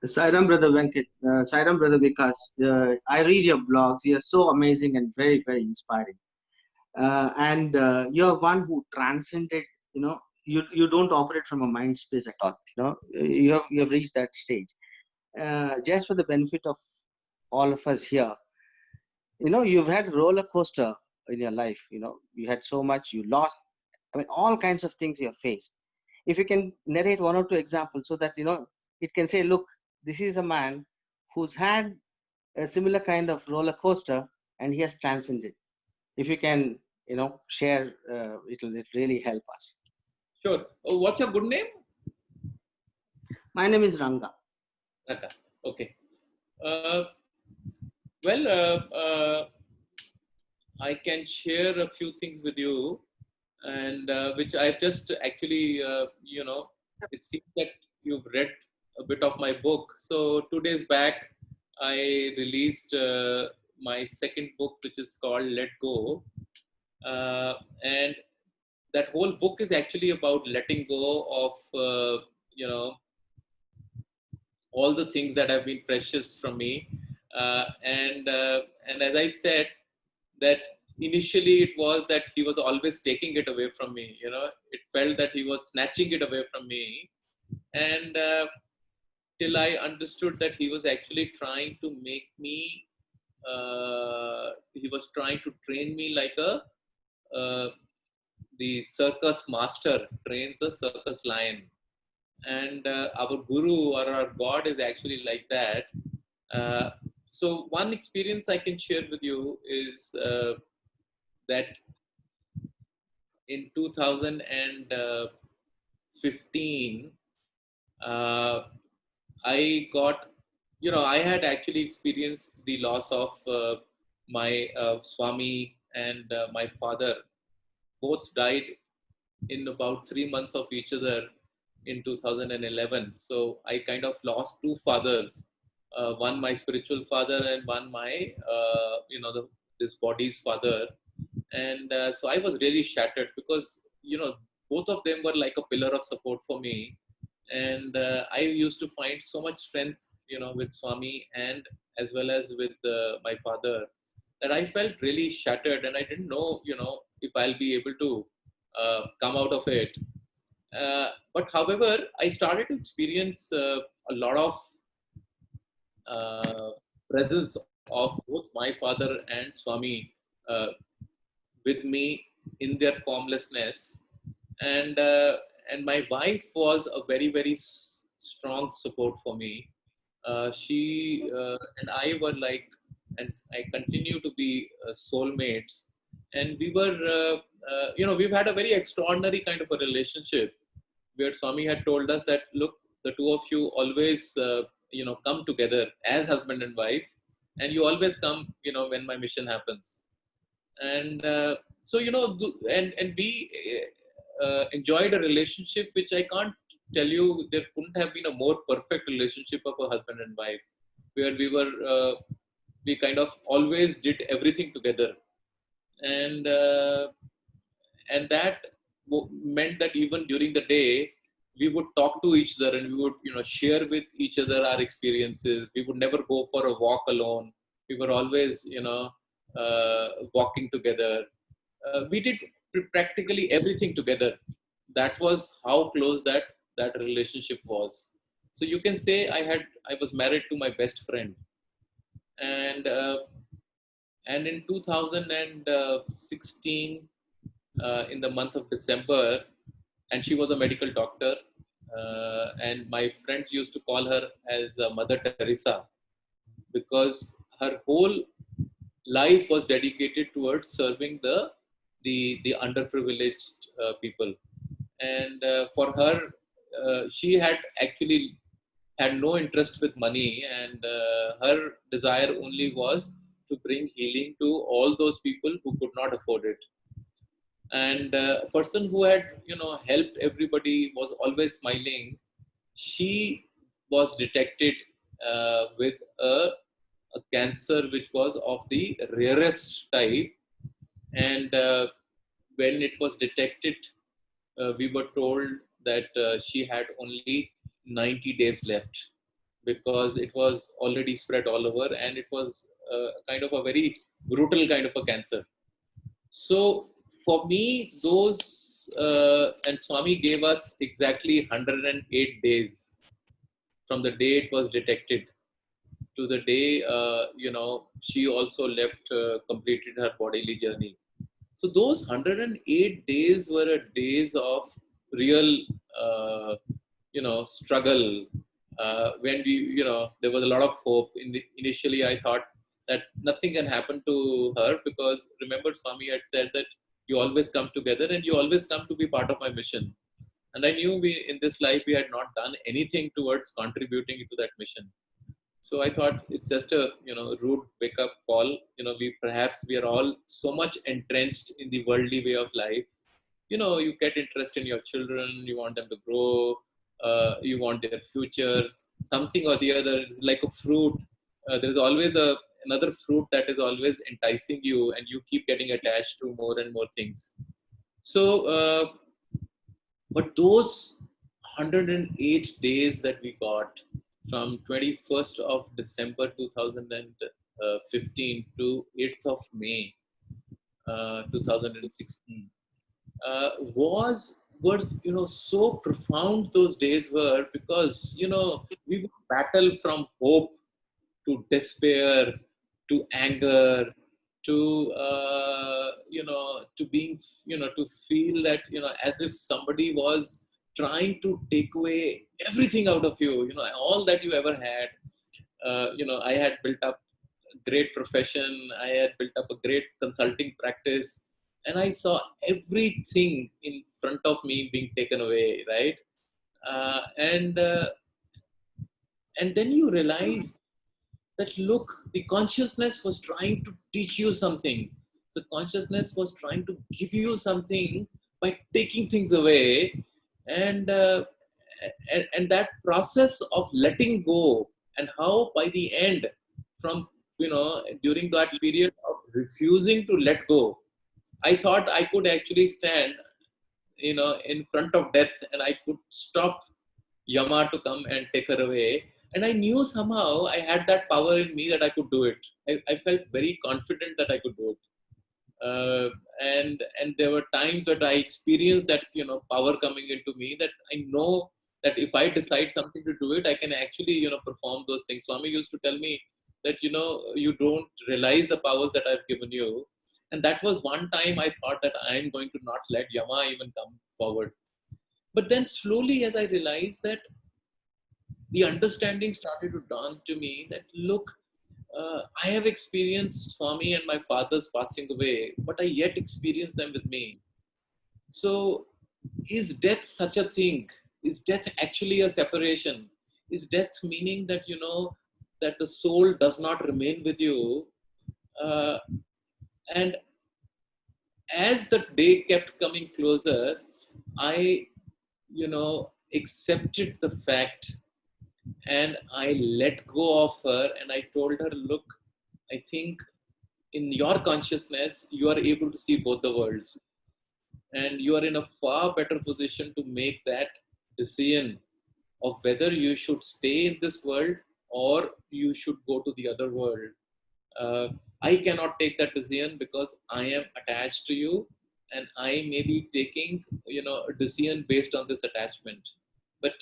Sai Ram, Brother Venkat, Sai Ram, Brother Vikas, I read your blogs. You're so amazing and very, very inspiring. And you're one who transcended, you don't operate from a mind space at all. You have reached that stage. Just for the benefit of all of us here, you've had a roller coaster in your life. You had so much, you lost. I mean, all kinds of things you have faced. If you can narrate one or two examples so that, it can say, look, this is a man who's had a similar kind of roller coaster and he has transcended. If you can share. It'll really help us. Sure. Oh, what's your good name? My name is Ranga. Nata. Okay. Uh, well, I can share a few things with you, and which I've just actually, it seems that you've read a bit of my book. So 2 days back, I released my second book, which is called Let Go. And that whole book is actually about letting go of, all the things that have been precious from me. And as I said, that initially it was that he was always taking it away from me. It felt that he was snatching it away from me, and till I understood that he was actually trying to make me. He was trying to train me like uh, the circus master trains a circus lion, and our guru or our God is actually like that. Uh, so one experience I can share with you is that in 2015, uh, I got, I had actually experienced the loss of my Swami and my father. Both died in about 3 months of each other in 2011. So I kind of lost two fathers, one my spiritual father and one my, this body's father. And so I was really shattered because, both of them were like a pillar of support for me. And I used to find so much strength, with Swami and as well as with my father, that I felt really shattered, and I didn't know, if I'll be able to come out of it. But however, I started to experience a lot of uh, presence of both my father and Swami uh, with me in their formlessness, and my wife was a very very strong support for me. She and I were like, and I continue to be soulmates, and we were, we've had a very extraordinary kind of a relationship where Swami had told us that, look, the two of you always, come together as husband and wife, and you always come, when my mission happens. And so, and we enjoyed a relationship which I can't tell you, there couldn't have been a more perfect relationship of a husband and wife, where we kind of always did everything together. And that meant that even during the day we would talk to each other, and we would, share with each other our experiences. We would never go for a walk alone. We were always, walking together. We did practically everything together. That was how close that relationship was. So you can say I was married to my best friend. And in 2016, in the month of December, and she was a medical doctor, and my friends used to call her as Mother Teresa, because her whole life was dedicated towards serving the underprivileged people. And for her, she had actually had no interest with money, and her desire only was to bring healing to all those people who could not afford it. And a person who had, helped everybody, was always smiling. She was detected with a cancer which was of the rarest type. And when it was detected, we were told that she had only 90 days left, because it was already spread all over, and it was kind of a very brutal kind of a cancer. So for me, those, and Swami gave us exactly 108 days from the day it was detected to the day, she also left, completed her bodily journey. So those 108 days were days of real, struggle. When we, there was a lot of hope. Initially, I thought that nothing can happen to her, because remember, Swami had said that You always come together and you always come to be part of my mission. And I knew in this life, we had not done anything towards contributing to that mission. So I thought it's just a, rude wake up call. We are all so much entrenched in the worldly way of life. You get interest in your children, you want them to grow, you want their futures, something or the other. It's like a fruit. There's always another fruit that is always enticing you, and you keep getting attached to more and more things. So, but those 108 days that we got from 21st of December 2015 to 8th of May 2016 were so profound. Those days were, because we would battle from hope to despair to anger to to being, to feel that, as if somebody was trying to take away everything out of you, all that you ever had. I had built up a great profession, I had built up a great consulting practice, and I saw everything in front of me being taken away, right? And then you realize that, look, the consciousness was trying to teach you something. The consciousness was trying to give you something by taking things away. And uh, and, and that process of letting go, and how by the end, from during that period of refusing to let go, I thought I could actually stand in front of death, and I could stop Yama to come and take her away. And I knew somehow I had that power in me that I could do it. I felt very confident that I could do it. And there were times that I experienced that power coming into me, that I know that if I decide something to do it, I can actually perform those things. Swami used to tell me that you don't realize the powers that I've given you. And that was one time I thought that I'm going to not let Yama even come forward. But then slowly, as I realized that, the understanding started to dawn to me that, look, I have experienced Swami and my father's passing away, but I yet experience them with me. So, is death such a thing? Is death actually a separation? Is death meaning that, that the soul does not remain with you? Uh, and as the day kept coming closer, I, accepted the fact, and I let go of her, and I told her, look, I think in your consciousness, you are able to see both the worlds, and you are in a far better position to make that decision of whether you should stay in this world or you should go to the other world. Uh, I cannot take that decision because I am attached to you, and I may be taking, a decision based on this attachment. But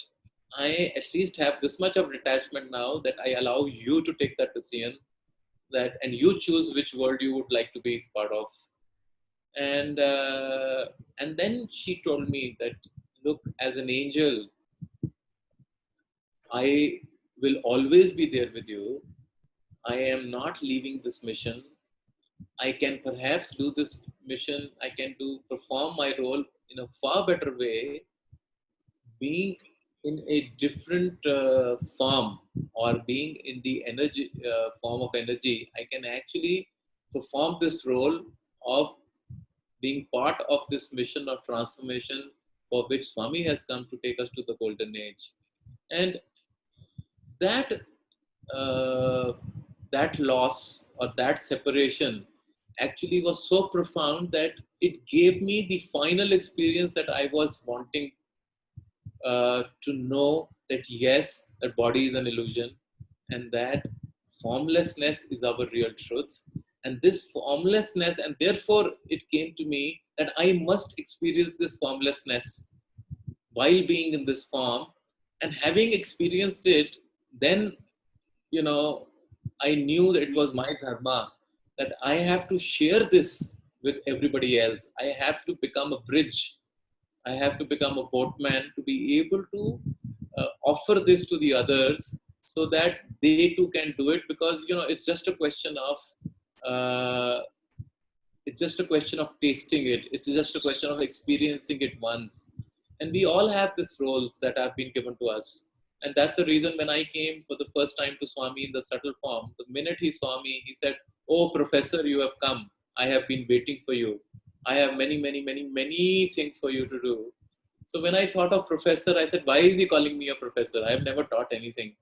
I at least have this much of detachment now that I allow you to take that decision, and you choose which world you would like to be part of. And then she told me that, look, as an angel, I will always be there with you. I am not leaving this mission. I can perhaps do this mission. I can perform my role in a far better way, being in a different form, or being in the energy form of energy. I can actually perform this role of being part of this mission of transformation for which Swami has come to take us to the golden age. And that that loss, or that separation, actually was so profound that it gave me the final experience that I was wanting to know, that yes, that body is an illusion, and that formlessness is our real truth. And this formlessness, and therefore it came to me that I must experience this formlessness while being in this form. And having experienced it, then I knew that it was my dharma, that I have to share this with everybody else. I have to become a bridge. I have to become a boatman to be able to offer this to the others, so that they too can do it. Because it's just a question of It's just a question of tasting it. It's just a question of experiencing it once. And we all have these roles that have been given to us. And that's the reason when I came for the first time to Swami in the subtle form, the minute he saw me, he said, "Oh, Professor, you have come. I have been waiting for you. I have many, many, many, many things for you to do." So when I thought of Professor, I said, why is he calling me a professor? I have never taught anything.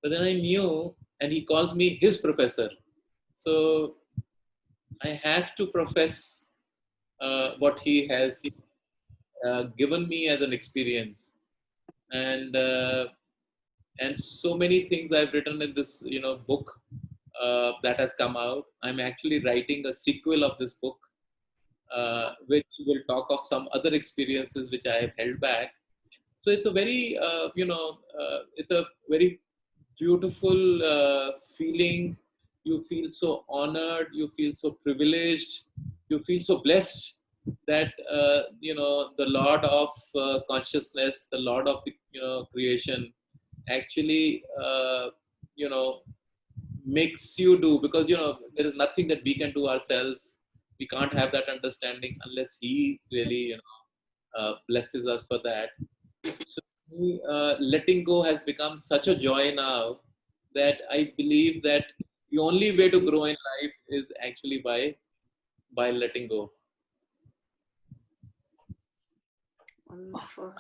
But then I knew, and he calls me his professor. So I have to profess what he has given me as an experience, and so many things I've written in this book that has come out. I'm actually writing a sequel of this book, which will talk of some other experiences which I have held back. So it's a very it's a very beautiful feeling. You feel so honored, you feel so privileged, you feel so blessed that the Lord of consciousness, the Lord of the creation actually makes you do, because there is nothing that we can do ourselves. We can't have that understanding unless he really blesses us for that. So letting go has become such a joy now that I believe that the only way to grow in life is actually by letting go. Wonderful.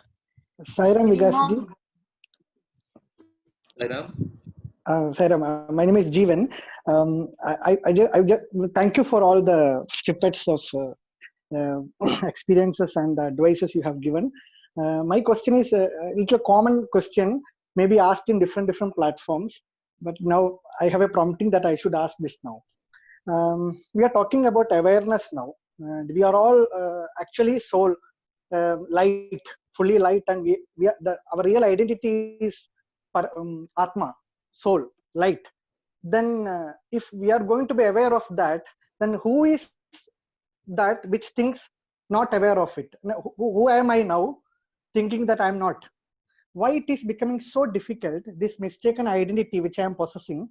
Sai Hrudyam, Any Vikas ji. more? Sairam? Sai Hrudyam, my name is Jeevan. I just thank you for all the snippets of experiences and the advices you have given. My question is it's a common question, maybe asked in different platforms, but now I have a prompting that I should ask this now. We are talking about awareness now, and we are all actually soul, light, fully light, and our real identity is Atma, soul, light. Then, if we are going to be aware of that, then who is that which thinks not aware of it? Now, who am I now, thinking that I am not? Why it is becoming so difficult? This mistaken identity which I am possessing.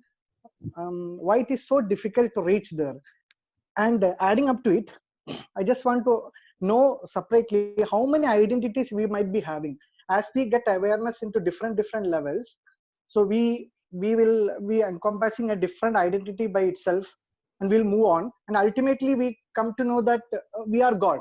Why it is so difficult to reach there? And adding up to it, I just want to know separately how many identities we might be having as we get awareness into different levels. So we will be encompassing a different identity by itself, and we'll move on, and ultimately we come to know that we are God.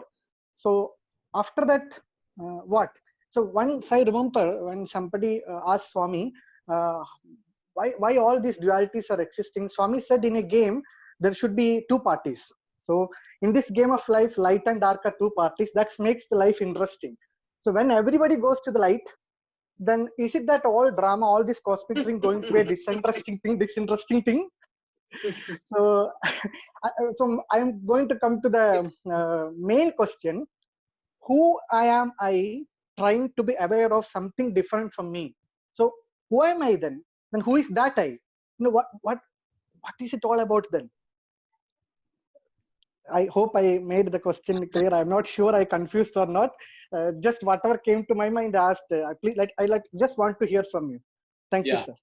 So after that, what? So once I remember when somebody asked Swami, why all these dualities are existing, Swami said in a game there should be two parties. So in this game of life, light and dark are two parties. That makes the life interesting. So when everybody goes to the light, then is it that all drama, all this cosmic thing going to be a disinteresting thing? So, so I'm going to come to the main question: who am I trying to be aware of something different from me? So who am I then? Then who is that I? What is it all about then? I hope I made the question clear. I'm not sure I confused or not. Just whatever came to my mind, I asked. I just want to hear from you. Thank you, sir.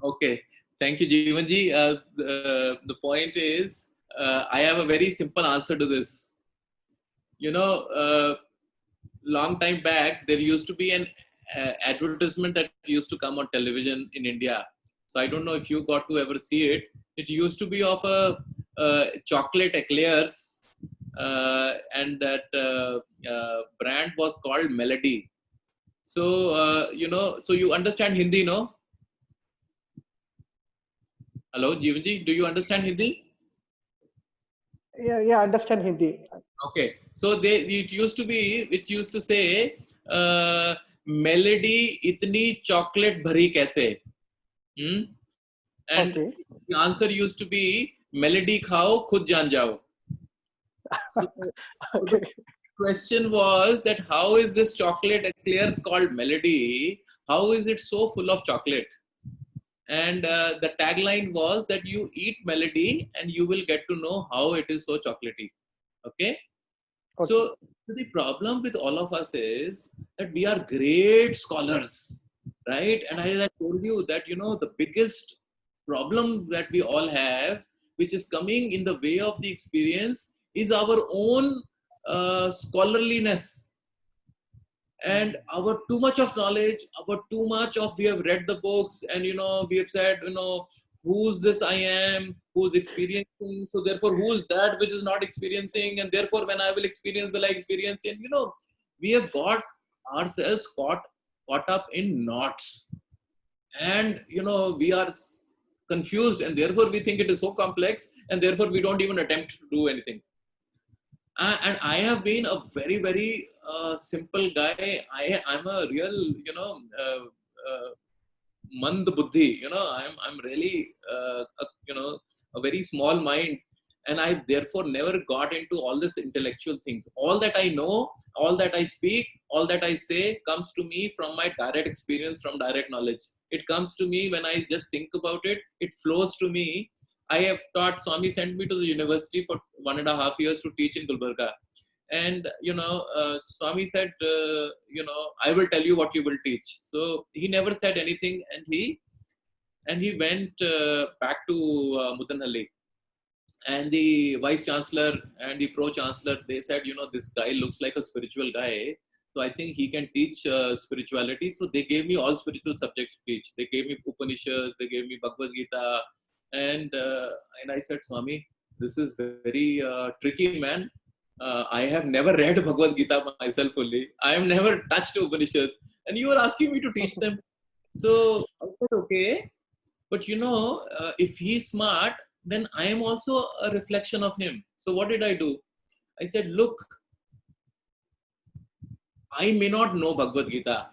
Okay. Thank you, Jeevanji. The point is, I have a very simple answer to this. Long time back, there used to be an advertisement that used to come on television in India. So I don't know if you got to ever see it. It used to be of a chocolate eclairs, and that brand was called Melody. So so you understand Hindi, no? Hello, Jeevanji, do you understand Hindi? Yeah, understand Hindi. Okay, so it used to say, melody itni chocolate bhari kaise? And Okay. the answer used to be, melody khao, khud jaan jao. So Okay. the question was that how is this chocolate eclair called Melody? How is it so full of chocolate? And the tagline was that you eat Melody and you will get to know how it is so chocolatey. Okay? So the problem with all of us is that we are great scholars, right? And as I told you that, the biggest problem that we all have, which is coming in the way of the experience, is our own scholarliness and our too much of knowledge, our too much of, we have read the books and, we have said, who's this I am, who's experiencing, so therefore who's that which is not experiencing, and therefore when I will experience, will I experience? And, we have got ourselves caught up in knots. And, we are confused, and therefore we think it is so complex, and therefore we don't even attempt to do anything. And I have been a very, very simple guy. I'm a real, mand buddhi. I'm really, a very small mind, and I therefore never got into all this intellectual things. All that I know, all that I speak, all that I say comes to me from my direct experience, from direct knowledge. It comes to me when I just think about it. It flows to me. I have taught, Swami sent me to the university for 1.5 years to teach in Gulbarga. And, Swami said, I will tell you what you will teach. So he never said anything, and he went back to Mudanhalli. And the vice chancellor and the pro chancellor, they said, this guy looks like a spiritual guy. So I think he can teach spirituality. So they gave me all spiritual subjects to teach. They gave me Upanishads, they gave me Bhagavad Gita. And I said, Swami, this is very tricky, man. I have never read Bhagavad Gita myself fully. I have never touched Upanishads. And you are asking me to teach them. So I said, okay. But if he's smart, then I am also a reflection of him. So what did I do? I said, look, I may not know Bhagavad Gita.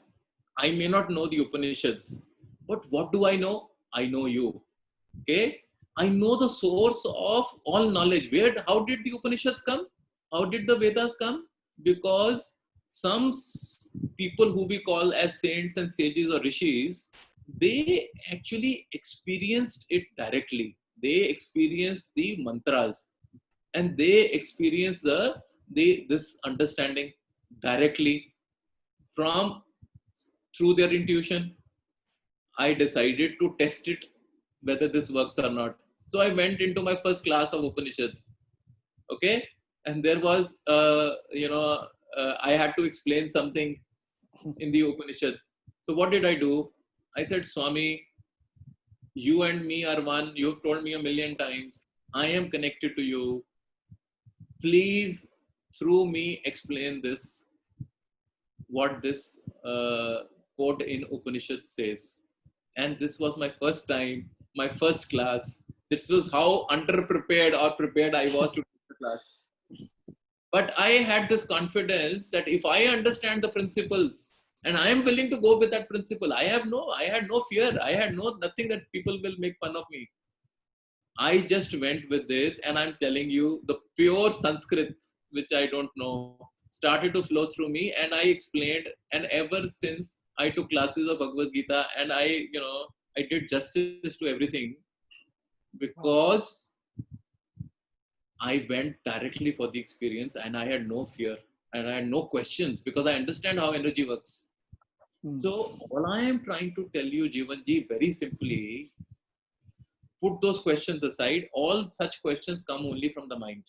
I may not know the Upanishads. But what do I know? I know you. Okay? I know the source of all knowledge. How did the Upanishads come? How did the Vedas come? Because some people who we call as saints and sages or rishis, they actually experienced it directly. They experienced the mantras, and they experienced this understanding directly through their intuition. I decided to test it, whether this works or not. So I went into my first class of Upanishads. Okay? And there was, I had to explain something in the Upanishad. So what did I do? I said, Swami, you and me are one. You've told me 1,000,000 times. I am connected to you. Please, through me, explain this, what this quote in Upanishad says. And this was my first time, my first class. This was how underprepared or prepared I was to teach the class. But I had this confidence that if I understand the principles, and I am willing to go with that principle, I had no fear. I had nothing that people will make fun of me. I just went with this, and I'm telling you, the pure Sanskrit, which I don't know, started to flow through me, and I explained. And ever since, I took classes of Bhagavad Gita, and I did justice to everything, because I went directly for the experience, and I had no fear, and I had no questions, because I understand how energy works. So all I am trying to tell you, Jivanji, very simply, put those questions aside. All such questions come only from the mind.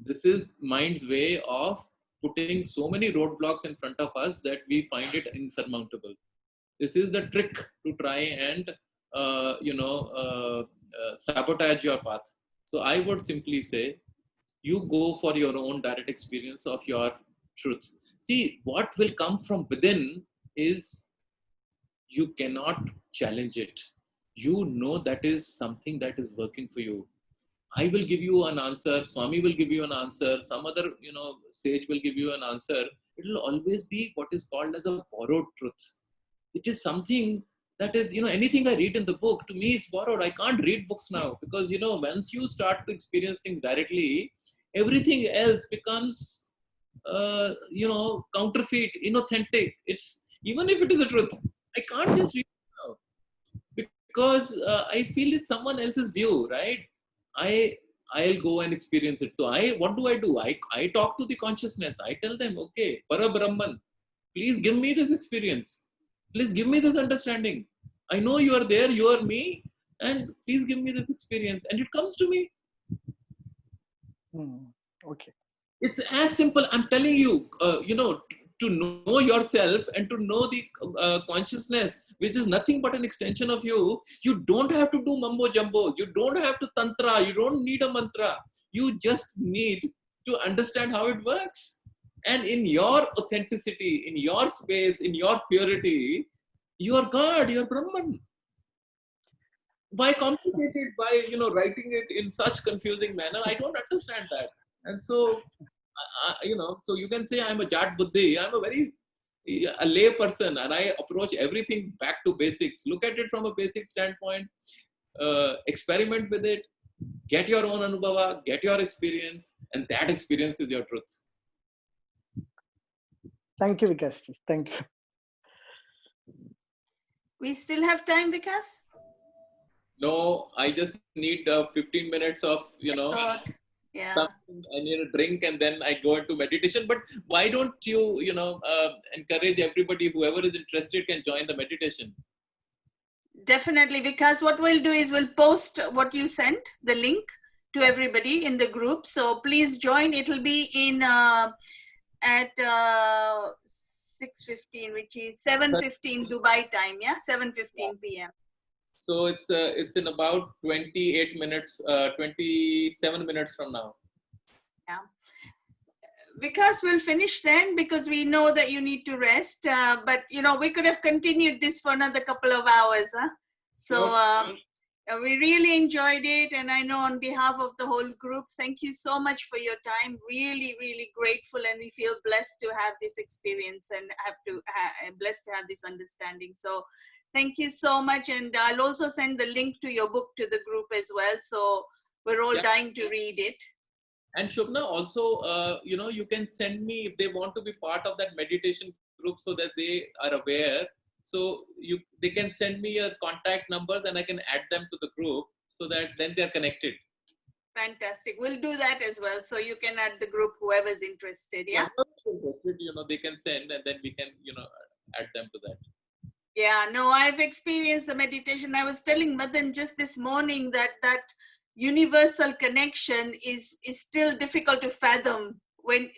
This is mind's way of putting so many roadblocks in front of us that we find it insurmountable. This is the trick to try and sabotage your path. So I would simply say, you go for your own direct experience of your truth. See, what will come from within is, you cannot challenge it. You know that is something that is working for you. I will give you an answer. Swami will give you an answer. Some other, sage will give you an answer. It will always be what is called as a borrowed truth. It is something that is, anything I read in the book, to me it's borrowed. I can't read books now, because, once you start to experience things directly, everything else becomes, counterfeit, inauthentic. It's, even if it is a truth, I can't just read it now, because I feel it's someone else's view, right? I'll go and experience it. So what do? I talk to the consciousness. I tell them, okay, Para Brahman, please give me this experience. Please give me this understanding. I know you are there, you are me, and please give me this experience. And it comes to me. Okay. It's as simple. I'm telling you, to know yourself and to know the consciousness, which is nothing but an extension of you. You don't have to do mumbo jumbo. You don't have to tantra. You don't need a mantra. You just need to understand how it works. And in your authenticity, in your space, in your purity, you are God, you are Brahman. Why complicate it by writing it in such confusing manner? I don't understand that. And so so you can say I'm a Jat Buddhi. I'm a lay person, and I approach everything back to basics. Look at it from a basic standpoint. Experiment with it. Get your own anubhava. Get your experience, and that experience is your truth. Thank you, Vikas. Thank you. We still have time, Vikas? No, I just need 15 minutes of Thought. Yeah. something. I need a drink, and then I go into meditation. But why don't you encourage everybody, whoever is interested can join the meditation? Definitely, because what we'll do is we'll post what you sent, the link to everybody in the group. So please join. It'll be in at 6:15, which is 7:15 Dubai time. Yeah, 7:15 p.m. So it's in about 28 minutes, 27 minutes from now. Yeah. Because we'll finish then, because we know that you need to rest. But we could have continued this for another couple of hours. Huh? So we really enjoyed it, and I know on behalf of the whole group, thank you so much for your time. Really, really grateful, and we feel blessed to have this experience and blessed to have this understanding. So thank you so much, and I'll also send the link to your book to the group as well. So we're all dying to read it. And Shobna, also, you can send me if they want to be part of that meditation group, so that they are aware. So they can send me your contact numbers, and I can add them to the group, so that then they're connected. Fantastic. We'll do that as well. So you can add the group, whoever's interested. Yeah. Interested, they can send, and then we can, add them to that. Yeah, no, I've experienced the meditation. I was telling Madan just this morning that universal connection is still difficult to fathom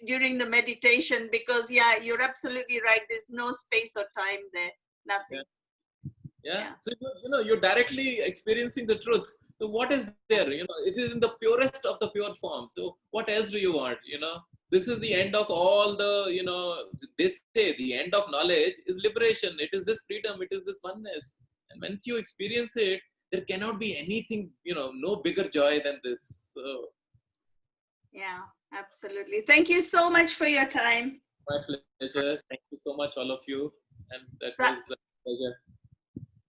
during the meditation, because you're absolutely right. There's no space or time there. Nothing. Yeah. So you're directly experiencing the truth. So what is there? It is in the purest of the pure form. So what else do you want? This is the end of all the, they say the end of knowledge is liberation. It is this freedom. It is this oneness. And once you experience it, there cannot be anything, no bigger joy than this. So, yeah, absolutely. Thank you so much for your time. My pleasure. Thank you so much, all of you. And that was a pleasure.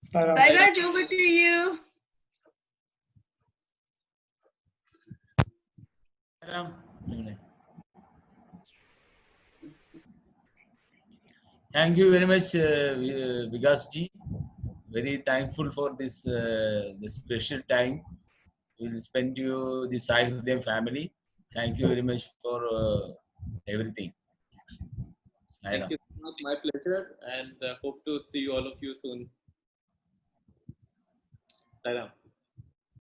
Sairaj, over to you. Thank you very much, Vikas ji. Very thankful for this special time. We'll spend you the Sai Hrudyam family. Thank you very much for everything. Thank you so much. My pleasure, and hope to see all of you soon. Sairam.